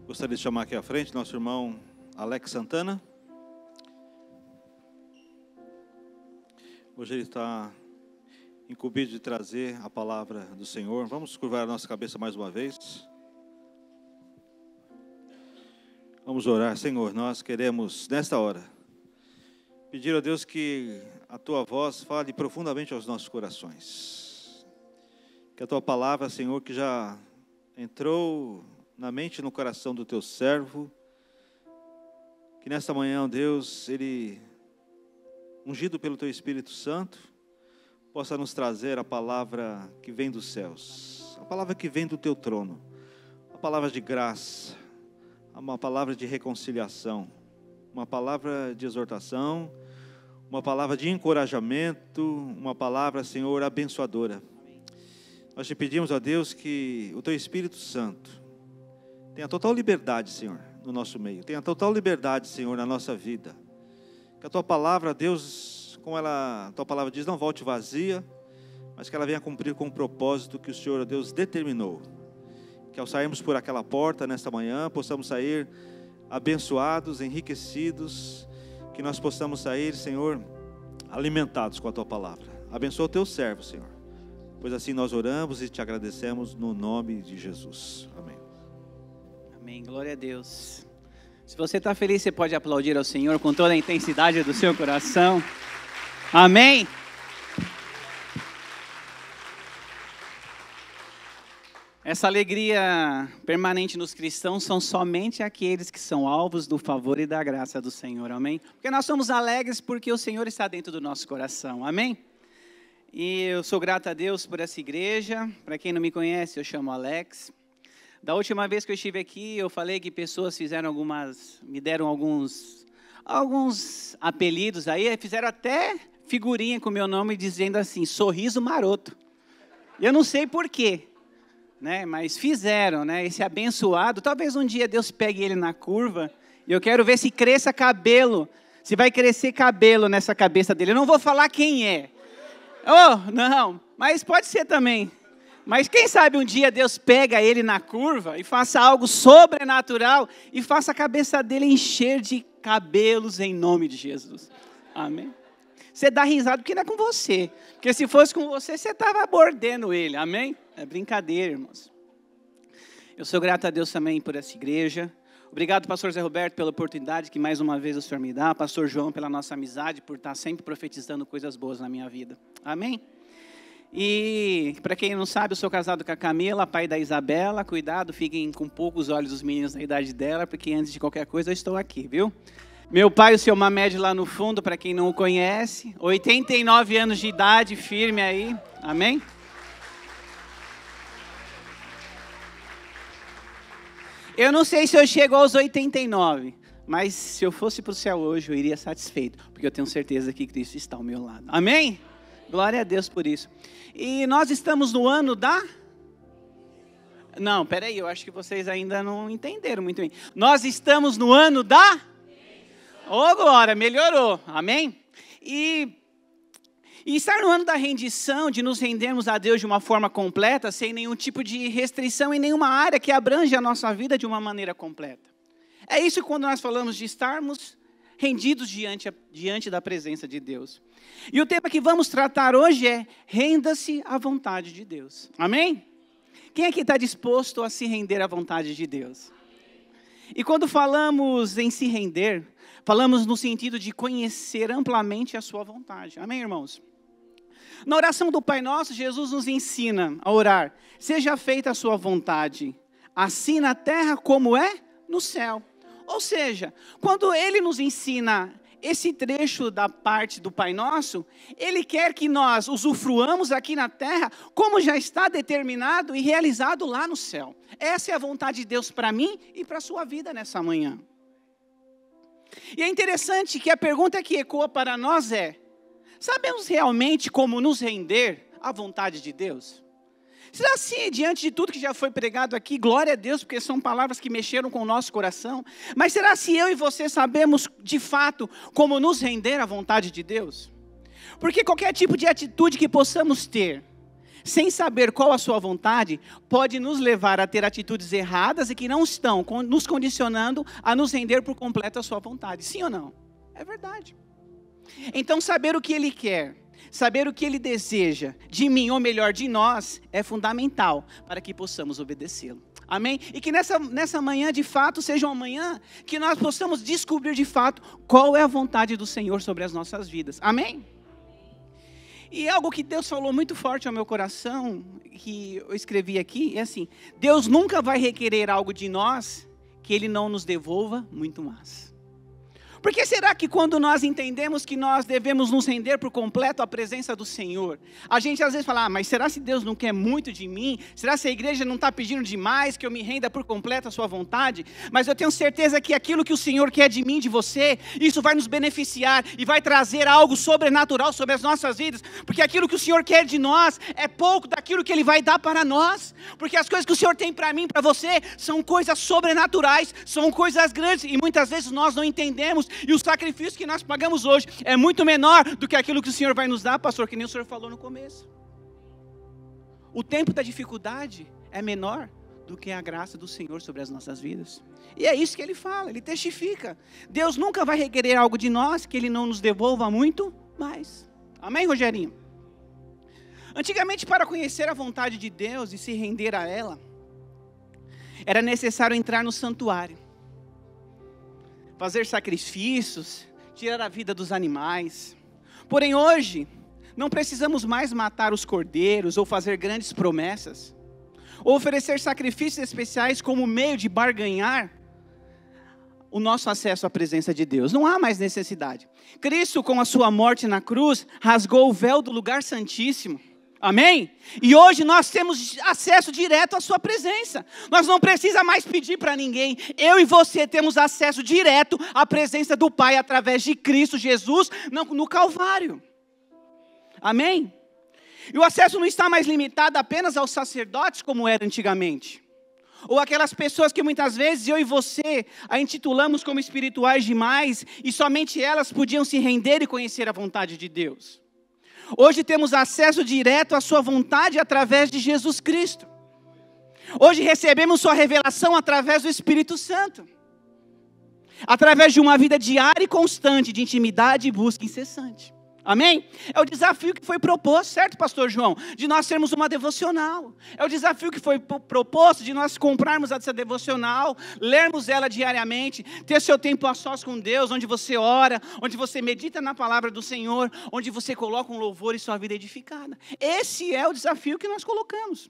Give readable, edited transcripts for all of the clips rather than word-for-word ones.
Gostaria de chamar aqui à frente nosso irmão Alex Santana. Hoje ele está incumbido de trazer a palavra do Senhor. Vamos curvar a nossa cabeça mais uma vez. Vamos orar. Senhor, nós queremos nesta hora pedir a Deus que a Tua voz fale profundamente aos nossos corações. Que a Tua palavra, Senhor, que já entrou na mente e no coração do Teu servo, que nesta manhã, Deus, ele, ungido pelo Teu Espírito Santo, possa nos trazer a palavra que vem dos céus, a palavra que vem do Teu trono, a palavra de graça, uma palavra de reconciliação, uma palavra de exortação, uma palavra de encorajamento, uma palavra, Senhor, abençoadora. Nós te pedimos, ó Deus, que o Teu Espírito Santo tenha total liberdade, Senhor, no nosso meio, tenha total liberdade, Senhor, na nossa vida. Que a Tua palavra, Deus, como a Tua palavra diz, não volte vazia, mas que ela venha cumprir com o propósito que o Senhor, ó Deus, determinou. Que ao sairmos por aquela porta nesta manhã, possamos sair abençoados, enriquecidos, que nós possamos sair, Senhor, alimentados com a Tua palavra. Abençoa o Teu servo, Senhor, pois assim nós oramos e te agradecemos no nome de Jesus. Amém. Amém, glória a Deus. Se você está feliz, você pode aplaudir ao Senhor com toda a intensidade do seu coração. Amém. Essa alegria permanente nos cristãos são somente aqueles que são alvos do favor e da graça do Senhor, amém? Porque nós somos alegres porque o Senhor está dentro do nosso coração, amém? E eu sou grato a Deus por essa igreja. Para quem não me conhece, eu chamo Alex. Da última vez que eu estive aqui, eu falei que pessoas me deram alguns apelidos aí, fizeram até figurinha com o meu nome dizendo assim, sorriso maroto. E eu não sei por quê. Né, mas fizeram, né, esse abençoado, talvez um dia Deus pegue ele na curva, e eu quero ver se cresça cabelo, se vai crescer cabelo nessa cabeça dele. Eu não vou falar quem é, não, mas pode ser também, mas quem sabe um dia Deus pega ele na curva, e faça algo sobrenatural, e faça a cabeça dele encher de cabelos em nome de Jesus, amém? Você dá risada porque não é com você, porque se fosse com você, você estava mordendo ele, amém? É brincadeira, irmãos. Eu sou grato a Deus também por essa igreja. Obrigado, pastor Zé Roberto, pela oportunidade que mais uma vez o Senhor me dá. Pastor João, pela nossa amizade, por estar sempre profetizando coisas boas na minha vida. Amém? E, para quem não sabe, eu sou casado com a Camila, pai da Isabela. Cuidado, fiquem com poucos olhos os meninos da idade dela, porque antes de qualquer coisa eu estou aqui, viu? Meu pai, o seu Mamed lá no fundo, para quem não o conhece. 89 anos de idade, firme aí. Amém? Eu não sei se eu chego aos 89, mas se eu fosse para o céu hoje, eu iria satisfeito, porque eu tenho certeza que Cristo está ao meu lado. Amém? Glória a Deus por isso. E nós estamos no ano da... Não, peraí, eu acho que vocês ainda não entenderam muito bem. Nós estamos no ano da... Ô, glória, melhorou. Amém? E estar no ano da rendição, de nos rendermos a Deus de uma forma completa, sem nenhum tipo de restrição em nenhuma área que abrange a nossa vida de uma maneira completa. É isso quando nós falamos de estarmos rendidos diante da presença de Deus. E o tema que vamos tratar hoje é renda-se à vontade de Deus. Amém? Quem aqui está disposto a se render à vontade de Deus? E quando falamos em se render, falamos no sentido de conhecer amplamente a sua vontade. Amém, irmãos? Na oração do Pai Nosso, Jesus nos ensina a orar. Seja feita a sua vontade, assim na terra como é no céu. Ou seja, quando Ele nos ensina esse trecho da parte do Pai Nosso, Ele quer que nós usufruamos aqui na terra como já está determinado e realizado lá no céu. Essa é a vontade de Deus para mim e para a sua vida nessa manhã. E é interessante que a pergunta que ecoa para nós é: sabemos realmente como nos render à vontade de Deus? Será assim, diante de tudo que já foi pregado aqui, glória a Deus, porque são palavras que mexeram com o nosso coração, mas será se eu e você sabemos de fato como nos render à vontade de Deus? Porque qualquer tipo de atitude que possamos ter, sem saber qual a sua vontade, pode nos levar a ter atitudes erradas e que não estão nos condicionando a nos render por completo à sua vontade. Sim ou não? É verdade. Então, saber o que Ele quer, saber o que Ele deseja de mim, ou melhor, de nós, é fundamental para que possamos obedecê-lo. Amém? E que nessa manhã, de fato, seja uma manhã que nós possamos descobrir de fato qual é a vontade do Senhor sobre as nossas vidas. Amém? E algo que Deus falou muito forte ao meu coração, que eu escrevi aqui, é assim: Deus nunca vai requerer algo de nós que Ele não nos devolva muito mais. Por que será que quando nós entendemos que nós devemos nos render por completo à presença do Senhor, a gente às vezes fala, mas será se Deus não quer muito de mim? Será se a igreja não está pedindo demais que eu me renda por completo à sua vontade? Mas eu tenho certeza que aquilo que o Senhor quer de mim, de você, isso vai nos beneficiar e vai trazer algo sobrenatural sobre as nossas vidas, porque aquilo que o Senhor quer de nós é pouco daquilo que Ele vai dar para nós, porque as coisas que o Senhor tem para mim, para você, são coisas sobrenaturais, são coisas grandes, e muitas vezes nós não entendemos. E o sacrifício que nós pagamos hoje é muito menor do que aquilo que o Senhor vai nos dar, pastor, que nem o Senhor falou no começo. O tempo da dificuldade é menor do que a graça do Senhor sobre as nossas vidas. E é isso que Ele fala, Ele testifica. Deus nunca vai requerer algo de nós que Ele não nos devolva muito mais. Amém, Rogerinho? Antigamente, para conhecer a vontade de Deus e se render a ela, era necessário entrar no santuário, fazer sacrifícios, tirar a vida dos animais. Porém hoje, não precisamos mais matar os cordeiros ou fazer grandes promessas, ou oferecer sacrifícios especiais como meio de barganhar o nosso acesso à presença de Deus. Não há mais necessidade. Cristo, com a sua morte na cruz, rasgou o véu do lugar santíssimo. Amém? E hoje nós temos acesso direto à sua presença. Nós não precisamos mais pedir para ninguém. Eu e você temos acesso direto à presença do Pai através de Cristo Jesus no Calvário. Amém? E o acesso não está mais limitado apenas aos sacerdotes como era antigamente. Ou aquelas pessoas que muitas vezes eu e você a intitulamos como espirituais demais e somente elas podiam se render e conhecer a vontade de Deus. Hoje temos acesso direto à sua vontade através de Jesus Cristo. Hoje recebemos sua revelação através do Espírito Santo. Através de uma vida diária e constante de intimidade e busca incessante. Amém? É o desafio que foi proposto, certo, pastor João? De nós termos uma devocional. É o desafio que foi proposto de nós comprarmos essa devocional, lermos ela diariamente, ter seu tempo a sós com Deus, onde você ora, onde você medita na palavra do Senhor, onde você coloca um louvor e sua vida edificada. Esse é o desafio que nós colocamos.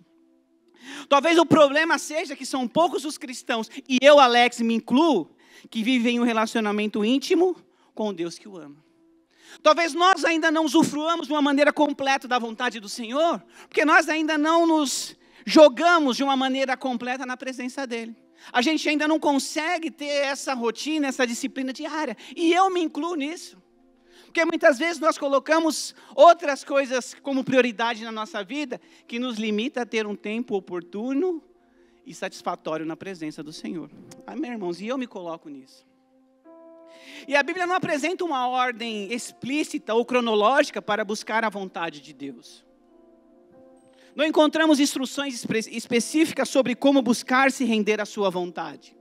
Talvez o problema seja que são poucos os cristãos, e eu, Alex, me incluo, que vivem um relacionamento íntimo com o Deus que o ama. Talvez nós ainda não usufruamos de uma maneira completa da vontade do Senhor, porque nós ainda não nos jogamos de uma maneira completa na presença dEle. A gente ainda não consegue ter essa rotina, essa disciplina diária, e eu me incluo nisso. Porque muitas vezes nós colocamos outras coisas como prioridade na nossa vida, que nos limita a ter um tempo oportuno e satisfatório na presença do Senhor. Amém, irmãos? E eu me coloco nisso. E a Bíblia não apresenta uma ordem explícita ou cronológica para buscar a vontade de Deus. Não encontramos instruções específicas sobre como buscar se render à sua vontade.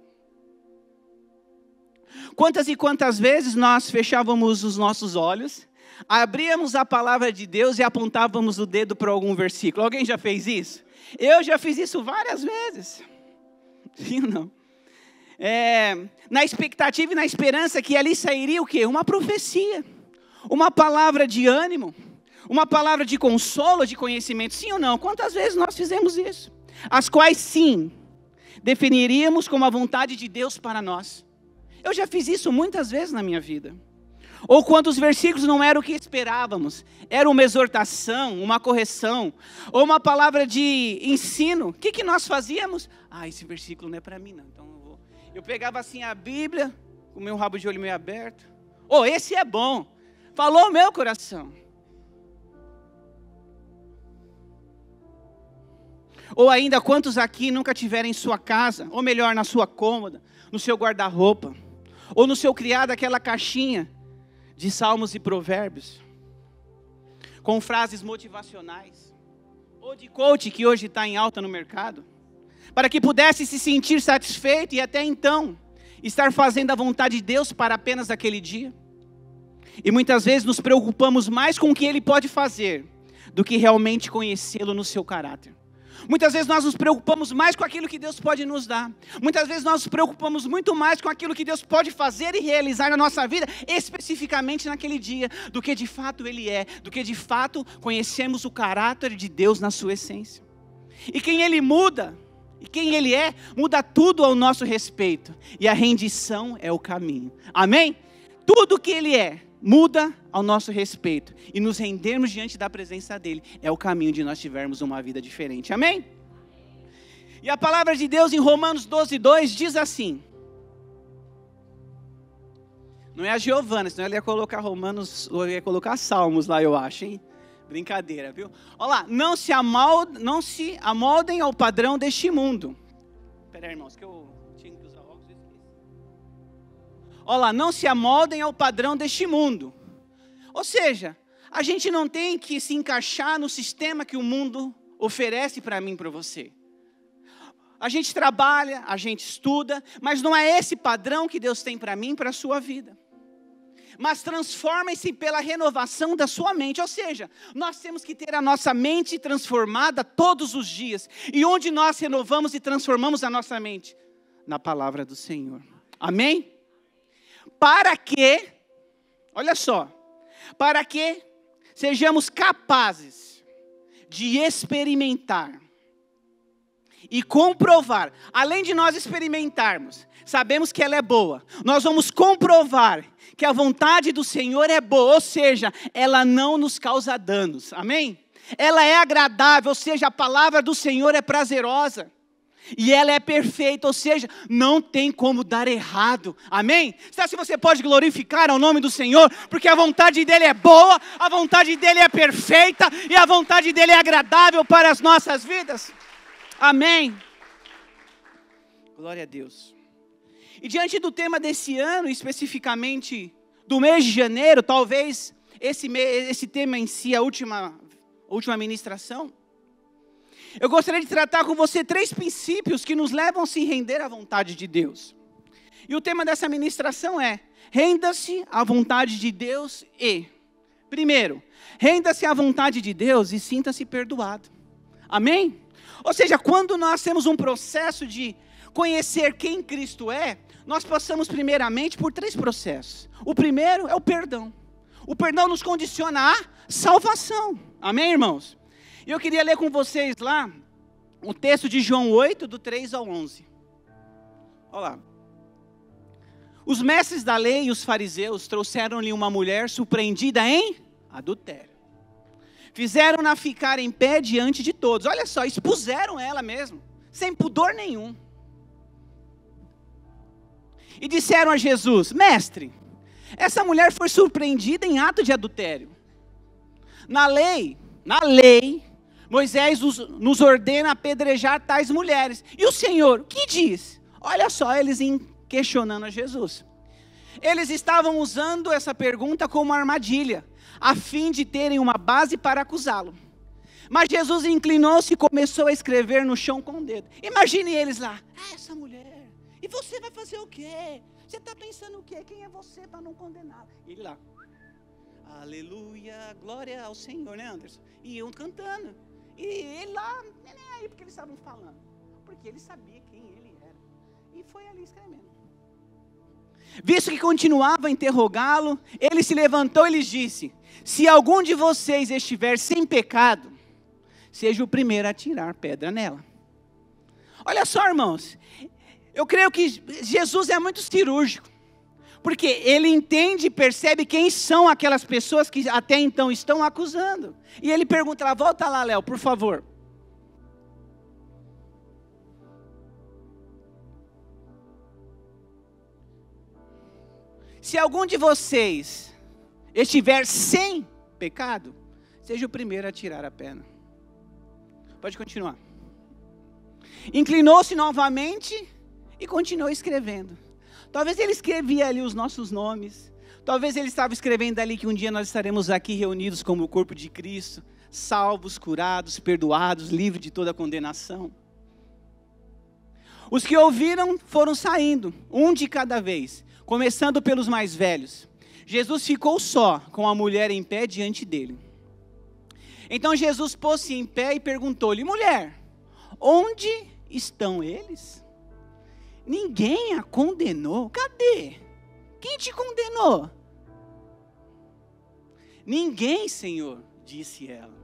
Quantas e quantas vezes nós fechávamos os nossos olhos, abríamos a palavra de Deus e apontávamos o dedo para algum versículo? Alguém já fez isso? Eu já fiz isso várias vezes. Sim ou não? Na expectativa e na esperança que ali sairia o quê? Uma profecia, uma palavra de ânimo, uma palavra de consolo, de conhecimento. Sim ou não? Quantas vezes nós fizemos isso? As quais sim, definiríamos como a vontade de Deus para nós. Eu já fiz isso muitas vezes na minha vida. Ou quando os versículos não eram o que esperávamos, era uma exortação, uma correção, ou uma palavra de ensino. O que nós fazíamos? Esse versículo não é para mim não, então eu pegava assim a Bíblia, com o meu rabo de olho meio aberto. Esse é bom. Falou o meu coração. Ou ainda, quantos aqui nunca tiveram em sua casa, ou melhor, na sua cômoda, no seu guarda-roupa, ou no seu criado aquela caixinha de salmos e provérbios, com frases motivacionais, ou de coach que hoje está em alta no mercado, para que pudesse se sentir satisfeito e até então estar fazendo a vontade de Deus para apenas aquele dia. E muitas vezes nos preocupamos mais com o que Ele pode fazer do que realmente conhecê-lo no seu caráter. Muitas vezes nós nos preocupamos mais com aquilo que Deus pode nos dar. Muitas vezes nós nos preocupamos muito mais com aquilo que Deus pode fazer e realizar na nossa vida, especificamente naquele dia, do que de fato Ele é, do que de fato conhecemos o caráter de Deus na sua essência. E quem Ele muda, e quem Ele é, muda tudo ao nosso respeito. E a rendição é o caminho. Amém? Tudo que Ele é, muda ao nosso respeito. E nos rendermos diante da presença dEle é o caminho de nós tivermos uma vida diferente. Amém? E a palavra de Deus em Romanos 12:2 diz assim. Não é a Giovana, senão ela ia colocar Romanos, ou ia colocar Salmos lá, eu acho, hein? Brincadeira, viu? Olha lá, não se amoldem ao padrão deste mundo. Espera aí, irmãos, que eu tinha que usar óculos. Olha lá, não se amoldem ao padrão deste mundo. Ou seja, a gente não tem que se encaixar no sistema que o mundo oferece para mim e para você. A gente trabalha, a gente estuda, mas não é esse padrão que Deus tem para mim e para a sua vida. Mas transformem-se pela renovação da sua mente. Ou seja, nós temos que ter a nossa mente transformada todos os dias. E onde nós renovamos e transformamos a nossa mente? Na palavra do Senhor. Amém? Para que, olha só, para que sejamos capazes de experimentar e comprovar, além de nós experimentarmos, sabemos que ela é boa, nós vamos comprovar que a vontade do Senhor é boa, ou seja, ela não nos causa danos, amém? Ela é agradável, ou seja, a palavra do Senhor é prazerosa. E ela é perfeita, ou seja, não tem como dar errado, amém? Sabe se você pode glorificar ao nome do Senhor, porque a vontade dEle é boa, a vontade dEle é perfeita, e a vontade dEle é agradável para as nossas vidas, amém? Glória a Deus. E diante do tema desse ano, especificamente do mês de janeiro, talvez esse tema em si, a última ministração, eu gostaria de tratar com você 3 princípios que nos levam a se render à vontade de Deus. E o tema dessa ministração é: renda-se à vontade de Deus e... Primeiro, renda-se à vontade de Deus e sinta-se perdoado. Amém? Ou seja, quando nós temos um processo de conhecer quem Cristo é, nós passamos primeiramente por 3 processos. O primeiro é o perdão. O perdão nos condiciona à salvação. Amém, irmãos? E eu queria ler com vocês lá o texto de João 8, do 3 ao 11. Olha lá. Os mestres da lei e os fariseus trouxeram-lhe uma mulher surpreendida em adultério. Fizeram-na ficar em pé diante de todos. Olha só, expuseram ela mesmo, sem pudor nenhum. E disseram a Jesus: Mestre, essa mulher foi surpreendida em ato de adultério. Na lei, Moisés nos ordena apedrejar tais mulheres. E o Senhor, o que diz? Olha só, eles questionando a Jesus. Eles estavam usando essa pergunta como armadilha, a fim de terem uma base para acusá-lo. Mas Jesus inclinou-se e começou a escrever no chão com o dedo. Imagine eles lá: essa mulher, e você vai fazer o quê? Você está pensando o quê? Quem é você para não condená-la? Ele lá: aleluia, glória ao Senhor, né, Anderson? E iam cantando. E ele lá, nem aí porque eles estavam falando. Porque ele sabia quem ele era. E foi ali escrevendo. Visto que continuava a interrogá-lo, ele se levantou e lhes disse: se algum de vocês estiver sem pecado, seja o primeiro a tirar pedra nela. Olha só, irmãos, eu creio que Jesus é muito cirúrgico. Porque ele entende e percebe quem são aquelas pessoas que até então estão acusando. E ele pergunta lá, volta lá, Léo, por favor. Se algum de vocês estiver sem pecado, seja o primeiro a tirar a pedra. Pode continuar. Inclinou-se novamente e continuou escrevendo. Talvez ele escrevia ali os nossos nomes. Talvez ele estava escrevendo ali que um dia nós estaremos aqui reunidos como o corpo de Cristo, salvos, curados, perdoados, livres de toda condenação. Os que ouviram foram saindo, um de cada vez, começando pelos mais velhos. Jesus ficou só, com a mulher em pé diante dele. Então Jesus pôs-se em pé e perguntou-lhe: mulher, onde estão eles? Ninguém a condenou? Cadê? Quem te condenou? Ninguém, Senhor, disse ela.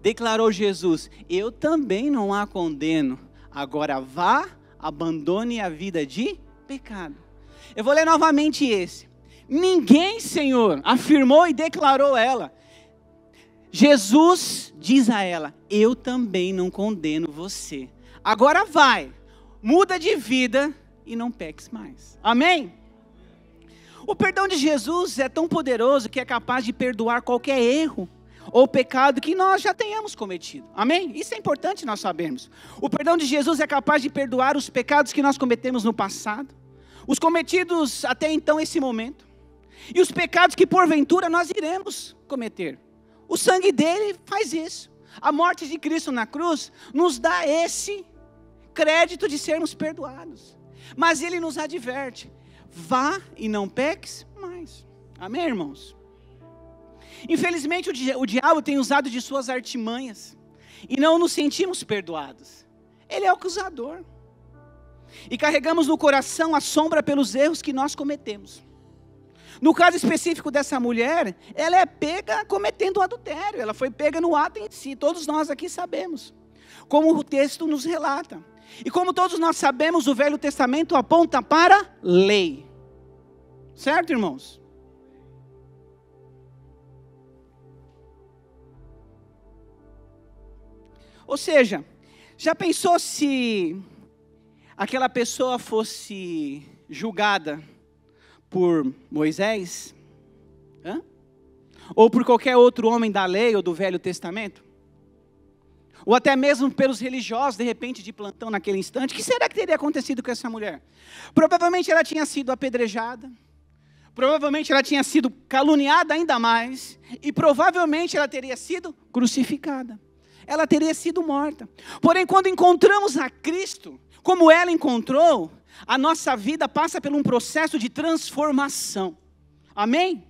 Declarou Jesus: eu também não a condeno. Agora vá, abandone a vida de pecado. Eu vou ler novamente esse. Ninguém, Senhor, afirmou e declarou ela. Jesus diz a ela: eu também não condeno você. Agora vai, muda de vida e não peques mais. Amém? O perdão de Jesus é tão poderoso que é capaz de perdoar qualquer erro ou pecado que nós já tenhamos cometido. Amém? Isso é importante nós sabermos. O perdão de Jesus é capaz de perdoar os pecados que nós cometemos no passado, os cometidos até então esse momento, e os pecados que porventura nós iremos cometer. O sangue dele faz isso. A morte de Cristo na cruz nos dá esse crédito de sermos perdoados. Mas ele nos adverte: vá e não peques mais. Amém, irmãos? Infelizmente o diabo tem usado de suas artimanhas e não nos sentimos perdoados. Ele é o acusador. E carregamos no coração a sombra pelos erros que nós cometemos. No caso específico dessa mulher, ela é pega cometendo um adultério. Ela foi pega no ato em si. Todos nós aqui sabemos, como o texto nos relata. E como todos nós sabemos, o Velho Testamento aponta para lei. Certo, irmãos? Ou seja, já pensou se aquela pessoa fosse julgada por Moisés? Ou por qualquer outro homem da lei ou do Velho Testamento? Ou até mesmo pelos religiosos, de repente, de plantão naquele instante? O que será que teria acontecido com essa mulher? Provavelmente ela tinha sido apedrejada. Provavelmente ela tinha sido caluniada ainda mais. E provavelmente ela teria sido crucificada. Ela teria sido morta. Porém, quando encontramos a Cristo, como ela encontrou, a nossa vida passa por um processo de transformação. Amém?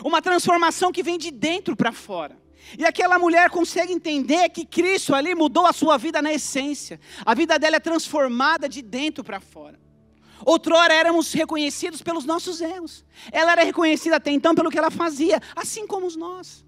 Uma transformação que vem de dentro para fora. E aquela mulher consegue entender que Cristo ali mudou a sua vida na essência. A vida dela é transformada de dentro para fora. Outrora éramos reconhecidos pelos nossos erros. Ela era reconhecida até então pelo que ela fazia, assim como nós.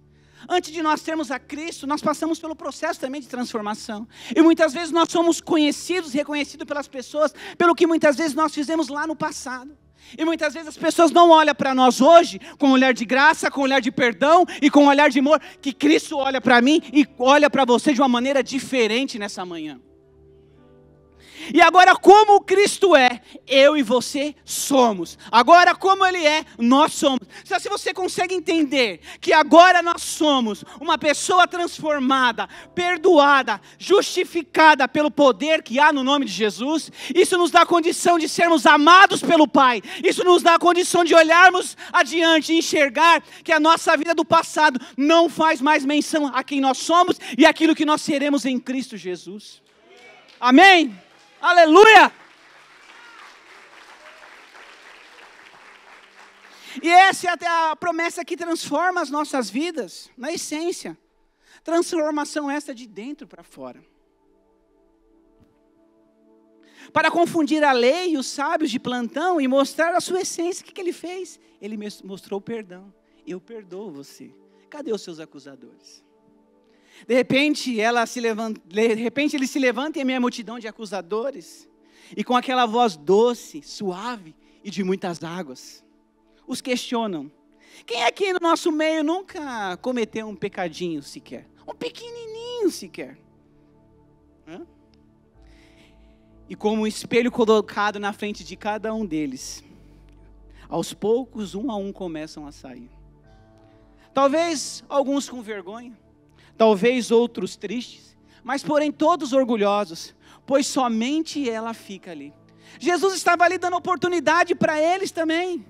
Antes de nós termos a Cristo, nós passamos pelo processo também de transformação. E muitas vezes nós somos conhecidos, reconhecidos pelas pessoas, pelo que muitas vezes nós fizemos lá no passado. E muitas vezes as pessoas não olham para nós hoje com um olhar de graça, com um olhar de perdão e com um olhar de amor, que Cristo olha para mim e olha para você de uma maneira diferente nessa manhã. E agora, como Cristo é, eu e você somos. Agora, como Ele é, nós somos. Só se você consegue entender que agora nós somos uma pessoa transformada, perdoada, justificada pelo poder que há no nome de Jesus, isso nos dá a condição de sermos amados pelo Pai. Isso nos dá a condição de olharmos adiante e enxergar que a nossa vida do passado não faz mais menção a quem nós somos e aquilo que nós seremos em Cristo Jesus. Amém? Aleluia! E essa é até a promessa que transforma as nossas vidas, na essência. Transformação essa de dentro para fora. Para confundir a lei e os sábios de plantão e mostrar a sua essência, o que ele fez? Ele mostrou perdão. Eu perdoo você. Cadê os seus acusadores? De repente ele se levanta em meio à multidão de acusadores, e com aquela voz doce, suave e de muitas águas, os questionam. Quem aqui no nosso meio nunca cometeu um pecadinho sequer? Um pequenininho sequer? E como um espelho colocado na frente de cada um deles, aos poucos, um a um começam a sair. Talvez alguns com vergonha, talvez outros tristes, mas porém todos orgulhosos, pois somente ela fica ali. Jesus estava ali dando oportunidade para eles também.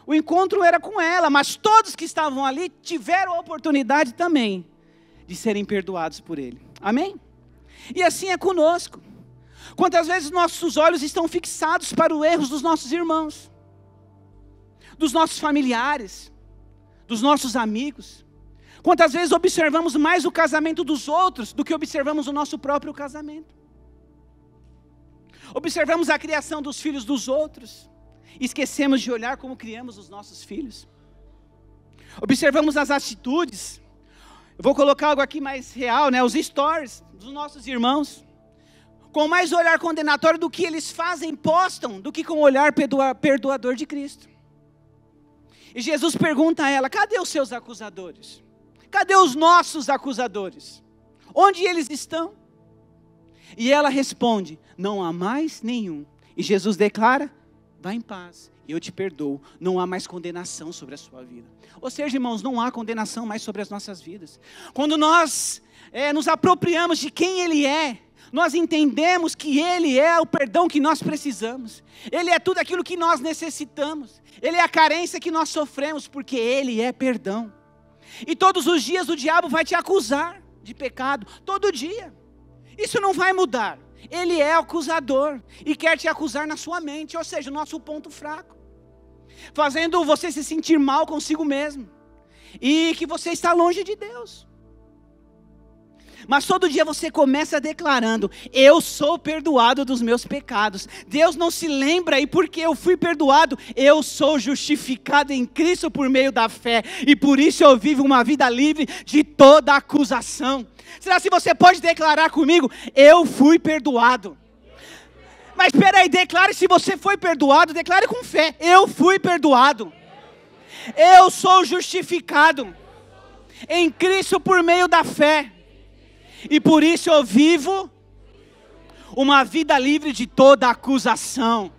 O encontro era com ela, mas todos que estavam ali tiveram a oportunidade também de serem perdoados por ele. Amém? E assim é conosco. Quantas vezes nossos olhos estão fixados para os erros dos nossos irmãos, dos nossos familiares, dos nossos amigos. Quantas vezes observamos mais o casamento dos outros do que observamos o nosso próprio casamento. Observamos a criação dos filhos dos outros, e esquecemos de olhar como criamos os nossos filhos. Observamos as atitudes. Eu vou colocar algo aqui mais real, né? Os stories dos nossos irmãos, com mais olhar condenatório do que eles fazem, postam, do que com o olhar perdoador de Cristo. E Jesus pergunta a ela: cadê os seus acusadores? Cadê os nossos acusadores? Onde eles estão? E ela responde: não há mais nenhum. E Jesus declara: vá em paz, eu te perdoo, não há mais condenação sobre a sua vida. Ou seja, irmãos, não há condenação mais sobre as nossas vidas. Quando nós nos apropriamos de quem Ele é, nós entendemos que Ele é o perdão que nós precisamos. Ele é tudo aquilo que nós necessitamos. Ele é a carência que nós sofremos, porque Ele é perdão. E todos os dias o diabo vai te acusar de pecado, todo dia. Isso não vai mudar. Ele é acusador e quer te acusar na sua mente, ou seja, o nosso ponto fraco, fazendo você se sentir mal consigo mesmo e que você está longe de Deus. Mas todo dia você começa declarando: eu sou perdoado dos meus pecados. Deus não se lembra, e porque eu fui perdoado, eu sou justificado em Cristo por meio da fé, e por isso eu vivo uma vida livre de toda acusação. Será se você pode declarar comigo: eu fui perdoado? Mas espera aí, declare. Se você foi perdoado, declare com fé: eu fui perdoado. Eu sou justificado em Cristo por meio da fé, e por isso eu vivo uma vida livre de toda acusação.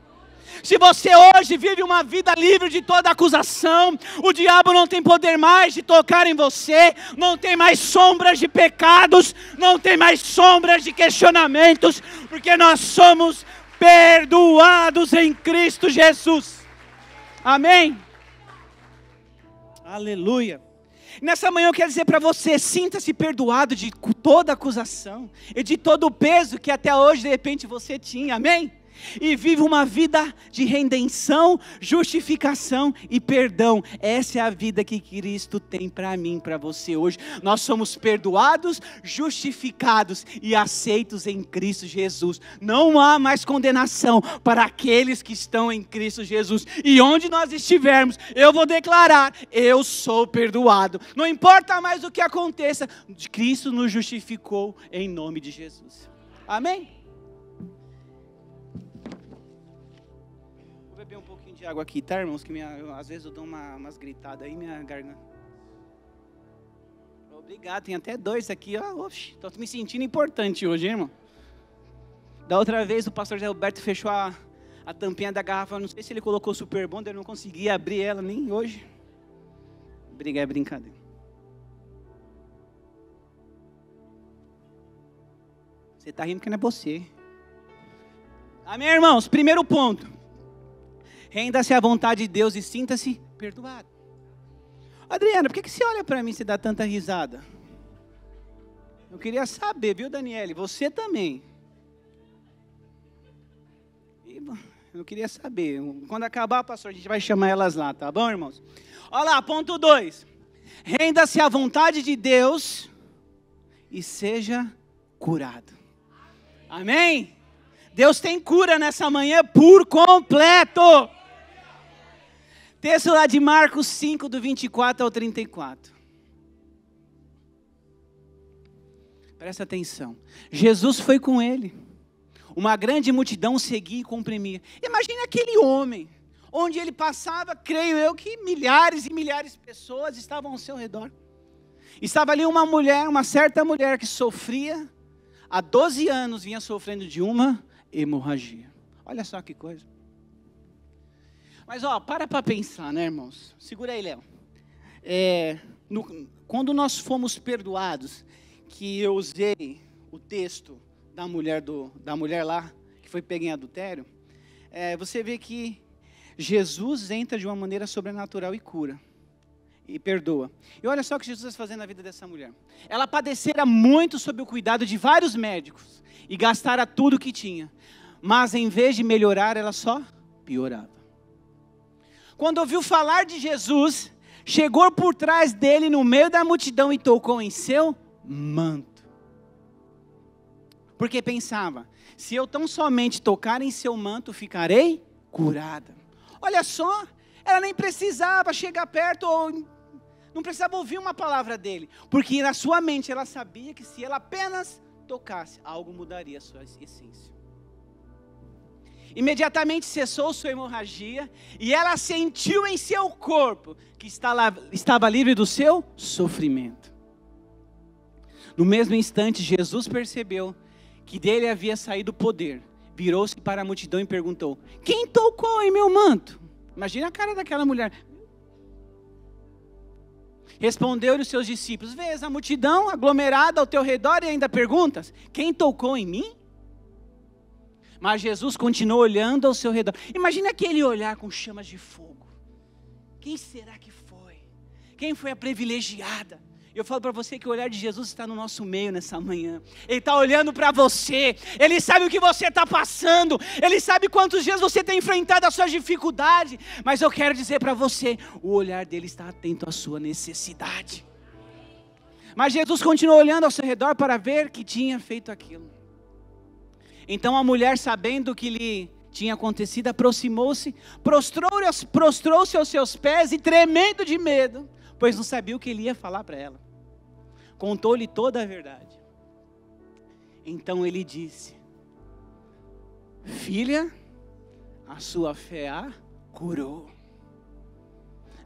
Se você hoje vive uma vida livre de toda acusação, o diabo não tem poder mais de tocar em você, não tem mais sombras de pecados, não tem mais sombras de questionamentos, porque nós somos perdoados em Cristo Jesus. Amém? Aleluia. Nessa manhã eu quero dizer para você: sinta-se perdoado de toda acusação e de todo o peso que até hoje de repente você tinha. Amém? E vive uma vida de redenção, justificação e perdão. Essa é a vida que Cristo tem para mim, para você hoje. Nós somos perdoados, justificados e aceitos em Cristo Jesus. Não há mais condenação para aqueles que estão em Cristo Jesus. E onde nós estivermos, eu vou declarar: eu sou perdoado. Não importa mais o que aconteça, Cristo nos justificou em nome de Jesus. Amém? Beber um pouquinho de água aqui, tá, irmãos? Que às vezes eu dou umas gritadas aí, minha garganta. Obrigado, tem até 2 aqui, ó. Oxi, tô me sentindo importante hoje, hein, irmão? Da outra vez o pastor Zé Roberto fechou a tampinha da garrafa, não sei se ele colocou Super Bonder, eu não conseguia abrir ela nem hoje. É brincadeira. Você tá rindo que não é você. Amém, irmãos? Primeiro ponto: renda-se à vontade de Deus e sinta-se perdoado. Adriana, por que você olha para mim e você dá tanta risada? Eu queria saber, viu, Daniele? Você também. Eu queria saber. Quando acabar, pastor, a gente vai chamar elas lá, tá bom, irmãos? Olha lá, ponto 2. Renda-se à vontade de Deus e seja curado. Amém? Deus tem cura nessa manhã por completo. Texto lá de Marcos 5, do 24 ao 34. Presta atenção. Jesus foi com ele. Uma grande multidão seguia e comprimia. Imagine aquele homem. Onde ele passava, creio eu que milhares e milhares de pessoas estavam ao seu redor. Estava ali uma mulher, uma certa mulher que sofria. Há 12 anos vinha sofrendo de uma hemorragia. Olha só que coisa. Mas para pensar, né, irmãos? Segura aí, Léo. Quando nós fomos perdoados, que eu usei o texto da mulher lá, que foi pega em adultério, você vê que Jesus entra de uma maneira sobrenatural e cura. E perdoa. E olha só o que Jesus está fazendo na vida dessa mulher. Ela padecera muito sob o cuidado de vários médicos. E gastara tudo o que tinha. Mas em vez de melhorar, ela só piorava. Quando ouviu falar de Jesus, chegou por trás dele no meio da multidão e tocou em seu manto. Porque pensava, se eu tão somente tocar em seu manto, ficarei curada. Olha só, ela nem precisava chegar perto ou não precisava ouvir uma palavra dele. Porque na sua mente ela sabia que se ela apenas tocasse, algo mudaria a sua essência. Imediatamente cessou sua hemorragia e ela sentiu em seu corpo que estava livre do seu sofrimento. No mesmo instante, Jesus percebeu que dele havia saído o poder. Virou-se para a multidão e perguntou: quem tocou em meu manto? Imagina a cara daquela mulher. Respondeu-lhe os seus discípulos: vês a multidão aglomerada ao teu redor e ainda perguntas: quem tocou em mim? Mas Jesus continuou olhando ao seu redor. Imagina aquele olhar com chamas de fogo. Quem será que foi? Quem foi a privilegiada? Eu falo para você que o olhar de Jesus está no nosso meio nessa manhã. Ele está olhando para você. Ele sabe o que você está passando. Ele sabe quantos dias você tem enfrentado as suas dificuldades. Mas eu quero dizer para você, o olhar dele está atento à sua necessidade. Mas Jesus continuou olhando ao seu redor para ver que tinha feito aquilo. Então a mulher, sabendo o que lhe tinha acontecido, aproximou-se, prostrou-se aos seus pés e tremendo de medo, pois não sabia o que ele ia falar para ela. Contou-lhe toda a verdade. Então ele disse: filha, a sua fé a curou.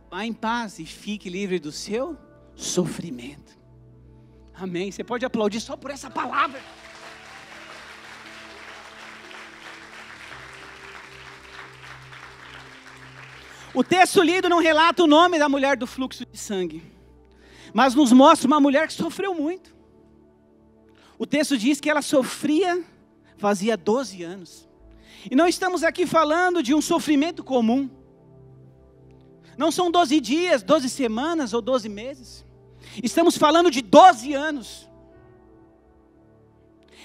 Vá em paz e fique livre do seu sofrimento. Amém. Você pode aplaudir só por essa palavra. O texto lido não relata o nome da mulher do fluxo de sangue, mas nos mostra uma mulher que sofreu muito. O texto diz que ela sofria fazia 12 anos. E não estamos aqui falando de um sofrimento comum. Não são 12 dias, 12 semanas ou 12 meses. Estamos falando de 12 anos.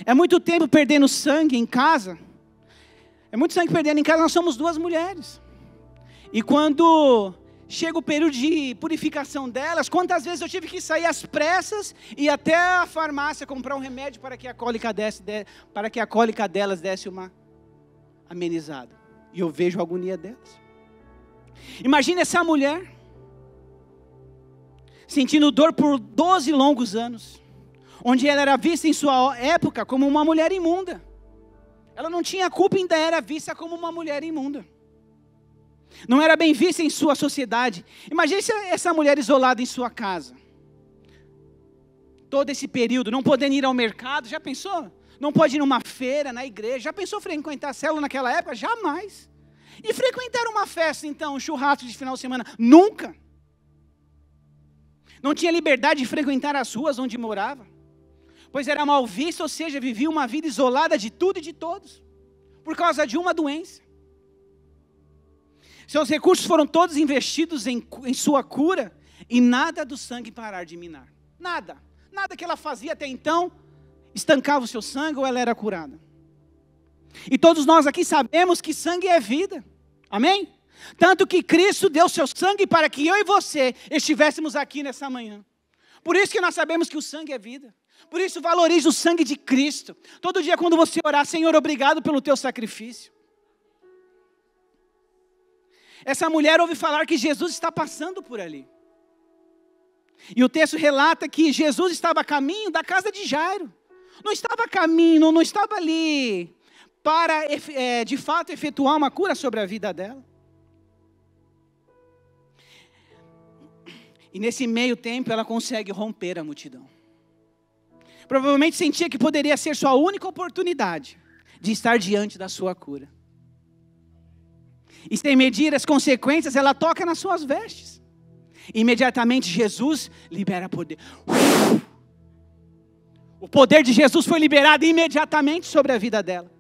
É muito tempo perdendo sangue em casa. É muito sangue perdendo em casa. Nós somos 2 mulheres. E quando chega o período de purificação delas, quantas vezes eu tive que sair às pressas e ir até a farmácia comprar um remédio para que a cólica delas desse uma amenizada. E eu vejo a agonia delas. Imagina essa mulher sentindo dor por 12 longos anos, onde ela era vista em sua época como uma mulher imunda. Ela não tinha culpa, ainda era vista como uma mulher imunda. Não era bem vista em sua sociedade. Imagine essa mulher isolada em sua casa. Todo esse período, não podendo ir ao mercado, já pensou? Não pode ir numa feira, na igreja. Já pensou frequentar a célula naquela época? Jamais. E frequentar uma festa então, um churrasco de final de semana? Nunca. Não tinha liberdade de frequentar as ruas onde morava. Pois era mal vista, ou seja, vivia uma vida isolada de tudo e de todos. Por causa de uma doença. Seus recursos foram todos investidos em sua cura e nada do sangue parar de minar. Nada. Nada que ela fazia até então estancava o seu sangue ou ela era curada. E todos nós aqui sabemos que sangue é vida. Amém? Tanto que Cristo deu seu sangue para que eu e você estivéssemos aqui nessa manhã. Por isso que nós sabemos que o sangue é vida. Por isso valorize o sangue de Cristo. Todo dia quando você orar: Senhor, obrigado pelo teu sacrifício. Essa mulher ouve falar que Jesus está passando por ali. E o texto relata que Jesus estava a caminho da casa de Jairo. Não estava a caminho, não estava ali para, de fato, efetuar uma cura sobre a vida dela. E nesse meio tempo ela consegue romper a multidão. Provavelmente sentia que poderia ser sua única oportunidade de estar diante da sua cura. E sem medir as consequências, ela toca nas suas vestes. Imediatamente Jesus libera poder. O poder de Jesus foi liberado imediatamente sobre a vida dela.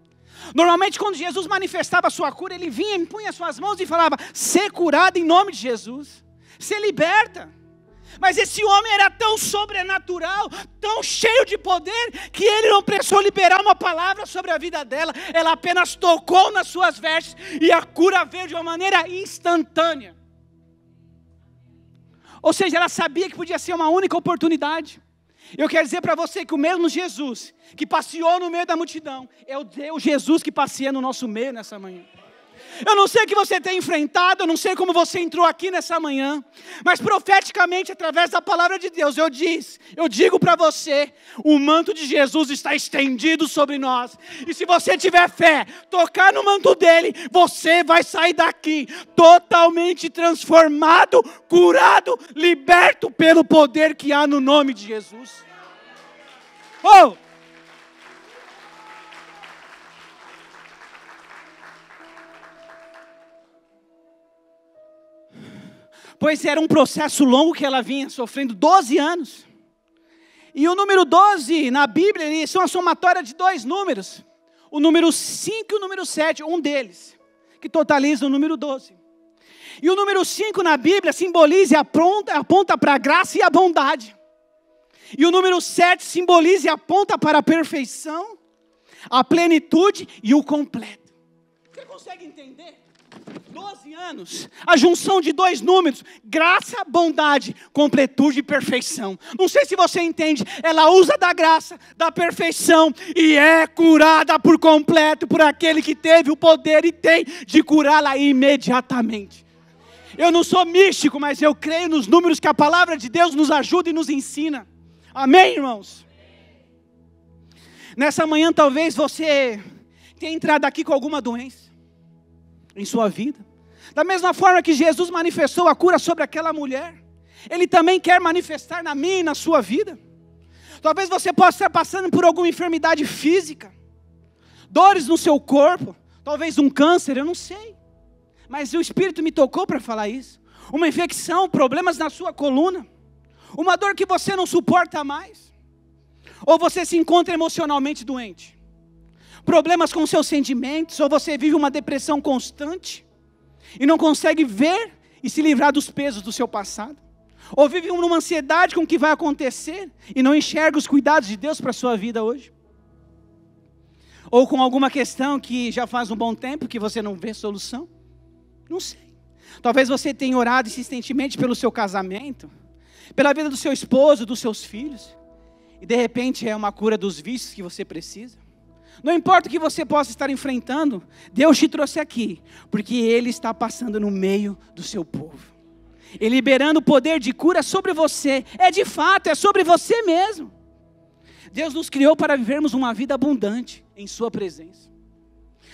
Normalmente quando Jesus manifestava a sua cura, ele vinha, impunha as suas mãos e falava: ser curado em nome de Jesus, ser liberta. Mas esse homem era tão sobrenatural, tão cheio de poder, que ele não precisou liberar uma palavra sobre a vida dela. Ela apenas tocou nas suas vestes e a cura veio de uma maneira instantânea. Ou seja, ela sabia que podia ser uma única oportunidade. Eu quero dizer para você que o mesmo Jesus que passeou no meio da multidão é o Jesus que passeia no nosso meio nessa manhã. Eu não sei o que você tem enfrentado, eu não sei como você entrou aqui nessa manhã, mas profeticamente, através da palavra de Deus, eu digo para você, o manto de Jesus está estendido sobre nós, e se você tiver fé, tocar no manto dele, você vai sair daqui totalmente transformado, curado, liberto pelo poder que há no nome de Jesus. Oh! Pois era um processo longo que ela vinha sofrendo 12 anos. E o número 12 na Bíblia, eles são a somatória de 2 números. O número 5 e o número 7, um deles, que totaliza o número 12. E o número 5 na Bíblia simboliza e aponta para a graça e a bondade. E o número 7 simboliza e aponta para a perfeição, a plenitude e o completo. Você consegue entender? 12 anos, a junção de 2 números, graça, bondade, completude e perfeição. Não sei se você entende, ela usa da graça, da perfeição e é curada por completo por aquele que teve o poder e tem de curá-la imediatamente. Eu não sou místico, mas eu creio nos números que a palavra de Deus nos ajuda e nos ensina. Amém, irmãos? Nessa manhã talvez você tenha entrado aqui com alguma doença em sua vida. Da mesma forma que Jesus manifestou a cura sobre aquela mulher, Ele também quer manifestar na minha e na sua vida. Talvez você possa estar passando por alguma enfermidade física, dores no seu corpo, talvez um câncer, eu não sei. Mas o Espírito me tocou para falar isso. Uma infecção, problemas na sua coluna, uma dor que você não suporta mais. Ou você se encontra emocionalmente doente. Problemas com seus sentimentos, ou você vive uma depressão constante e não consegue ver e se livrar dos pesos do seu passado, ou vive numa ansiedade com o que vai acontecer e não enxerga os cuidados de Deus para a sua vida hoje, ou com alguma questão que já faz um bom tempo que você não vê solução, não sei. Talvez você tenha orado insistentemente pelo seu casamento, pela vida do seu esposo, dos seus filhos, e de repente é uma cura dos vícios que você precisa. Não importa o que você possa estar enfrentando, Deus te trouxe aqui, porque Ele está passando no meio do seu povo, e liberando o poder de cura sobre você. É de fato, é sobre você mesmo. Deus nos criou para vivermos uma vida abundante em sua presença.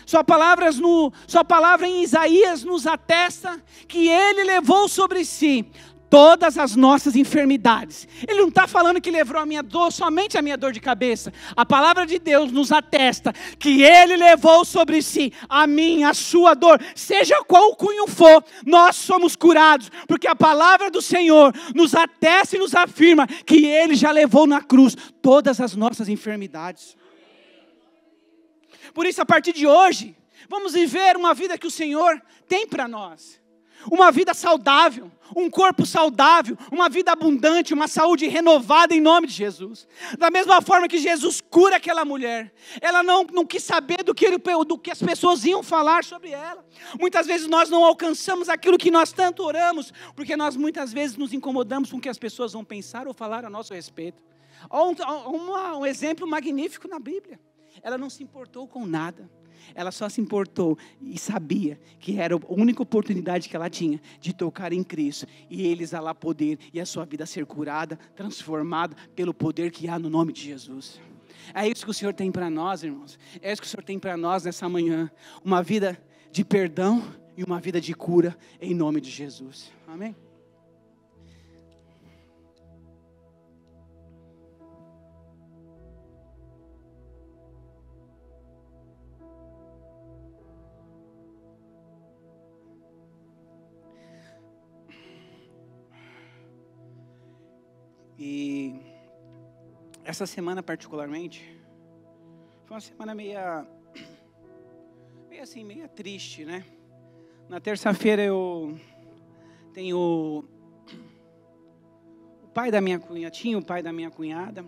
Sua palavra em Isaías nos atesta que Ele levou sobre si todas as nossas enfermidades. Ele não está falando que levou a minha dor, somente a minha dor de cabeça. A palavra de Deus nos atesta que Ele levou sobre si a minha, a sua dor, seja qual o cunho for, nós somos curados, porque a palavra do Senhor nos atesta e nos afirma que Ele já levou na cruz todas as nossas enfermidades. Por isso, a partir de hoje, vamos viver uma vida que o Senhor tem para nós. Uma vida saudável, um corpo saudável, uma vida abundante, uma saúde renovada em nome de Jesus. Da mesma forma que Jesus cura aquela mulher, ela não quis saber do que as pessoas iam falar sobre ela. Muitas vezes nós não alcançamos aquilo que nós tanto oramos, porque nós muitas vezes nos incomodamos com o que as pessoas vão pensar ou falar a nosso respeito. Um exemplo magnífico na Bíblia. Ela não se importou com nada. Ela só se importou e sabia que era a única oportunidade que ela tinha de tocar em Cristo e Ele exalar poder e a sua vida ser curada, transformada pelo poder que há no nome de Jesus. É isso que o Senhor tem para nós, irmãos. É isso que o Senhor tem para nós nessa manhã. Uma vida de perdão e uma vida de cura em nome de Jesus. Amém? E essa semana particularmente, foi uma semana assim, meio triste, né? Na terça-feira eu tenho o pai da minha cunhada,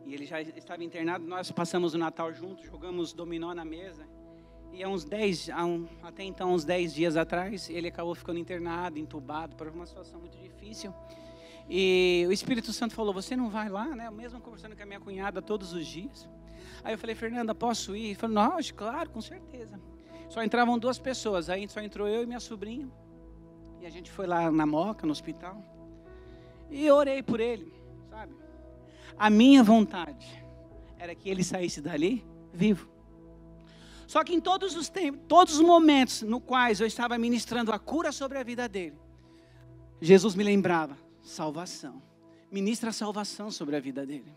e ele já estava internado. Nós passamos o Natal juntos, jogamos dominó na mesa, e até então, uns 10 dias atrás, ele acabou ficando internado, entubado, por uma situação muito difícil. E o Espírito Santo falou, você não vai lá, né? Mesmo conversando com a minha cunhada todos os dias. Aí eu falei, Fernanda, posso ir? Ele falou, não, claro, com certeza. Só entravam 2 pessoas, aí só entrou eu e minha sobrinha. E a gente foi lá na Moca, no hospital. E eu orei por ele, sabe? A minha vontade era que ele saísse dali vivo. Só que em todos os tempos, todos os momentos no quais eu estava ministrando a cura sobre a vida dele, Jesus me lembrava, salvação. Ministra a salvação sobre a vida dele.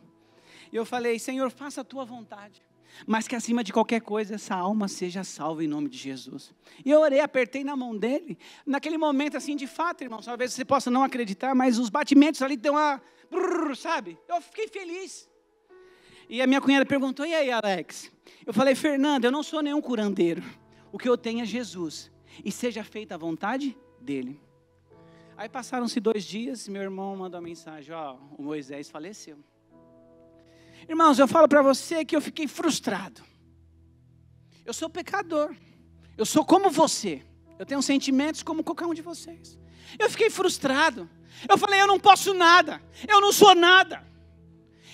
E eu falei, Senhor, faça a tua vontade, mas que acima de qualquer coisa essa alma seja salva em nome de Jesus. E eu orei, apertei na mão dele, naquele momento assim, de fato, irmão, talvez você possa não acreditar, mas os batimentos ali deu uma, sabe? Eu fiquei feliz. E a minha cunhada perguntou, e aí, Alex? Eu falei, Fernanda, eu não sou nenhum curandeiro, o que eu tenho é Jesus, e seja feita a vontade dele. Aí passaram-se 2 dias, meu irmão mandou uma mensagem, o Moisés faleceu. Irmãos, eu falo para você que eu fiquei frustrado. Eu sou pecador. Eu sou como você. Eu tenho sentimentos como qualquer um de vocês. Eu fiquei frustrado. Eu falei, eu não posso nada. Eu não sou nada.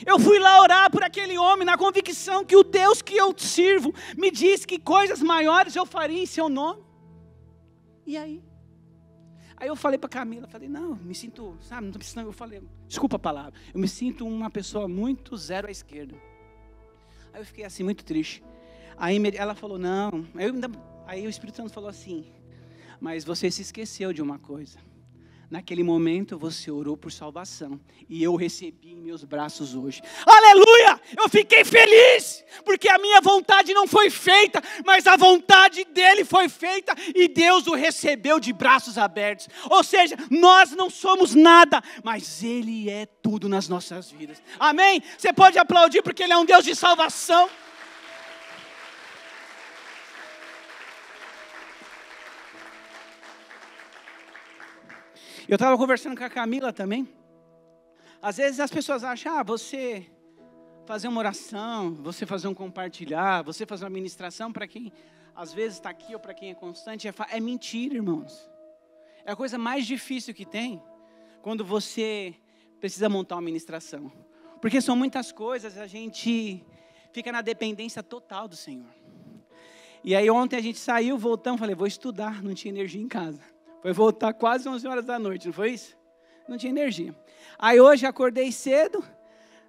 Eu fui lá orar por aquele homem na convicção que o Deus que eu sirvo me disse que coisas maiores eu faria em seu nome. E aí? Aí eu falei para Camila, falei, não, me sinto, sabe, não estou precisando, eu falei, desculpa a palavra, eu me sinto uma pessoa muito zero à esquerda. Aí eu fiquei assim, muito triste. Aí ela falou, não, aí o Espírito Santo falou assim, mas você se esqueceu de uma coisa. Naquele momento você orou por salvação, e eu recebi em meus braços hoje. Aleluia! Eu fiquei feliz, porque a minha vontade não foi feita, mas a vontade dele foi feita, e Deus o recebeu de braços abertos. Ou seja, nós não somos nada, mas ele é tudo nas nossas vidas. Amém? Você pode aplaudir porque ele é um Deus de salvação. Eu estava conversando com a Camila também. Às vezes as pessoas acham, você fazer uma oração, você fazer um compartilhar, você fazer uma ministração para quem às vezes está aqui ou para quem é constante, é mentira, irmãos. É a coisa mais difícil que tem quando você precisa montar uma ministração. Porque são muitas coisas, a gente fica na dependência total do Senhor. E aí ontem a gente saiu, voltamos, falei, vou estudar, não tinha energia em casa. Foi voltar quase 11 horas da noite, não foi isso? Não tinha energia. Aí hoje acordei cedo,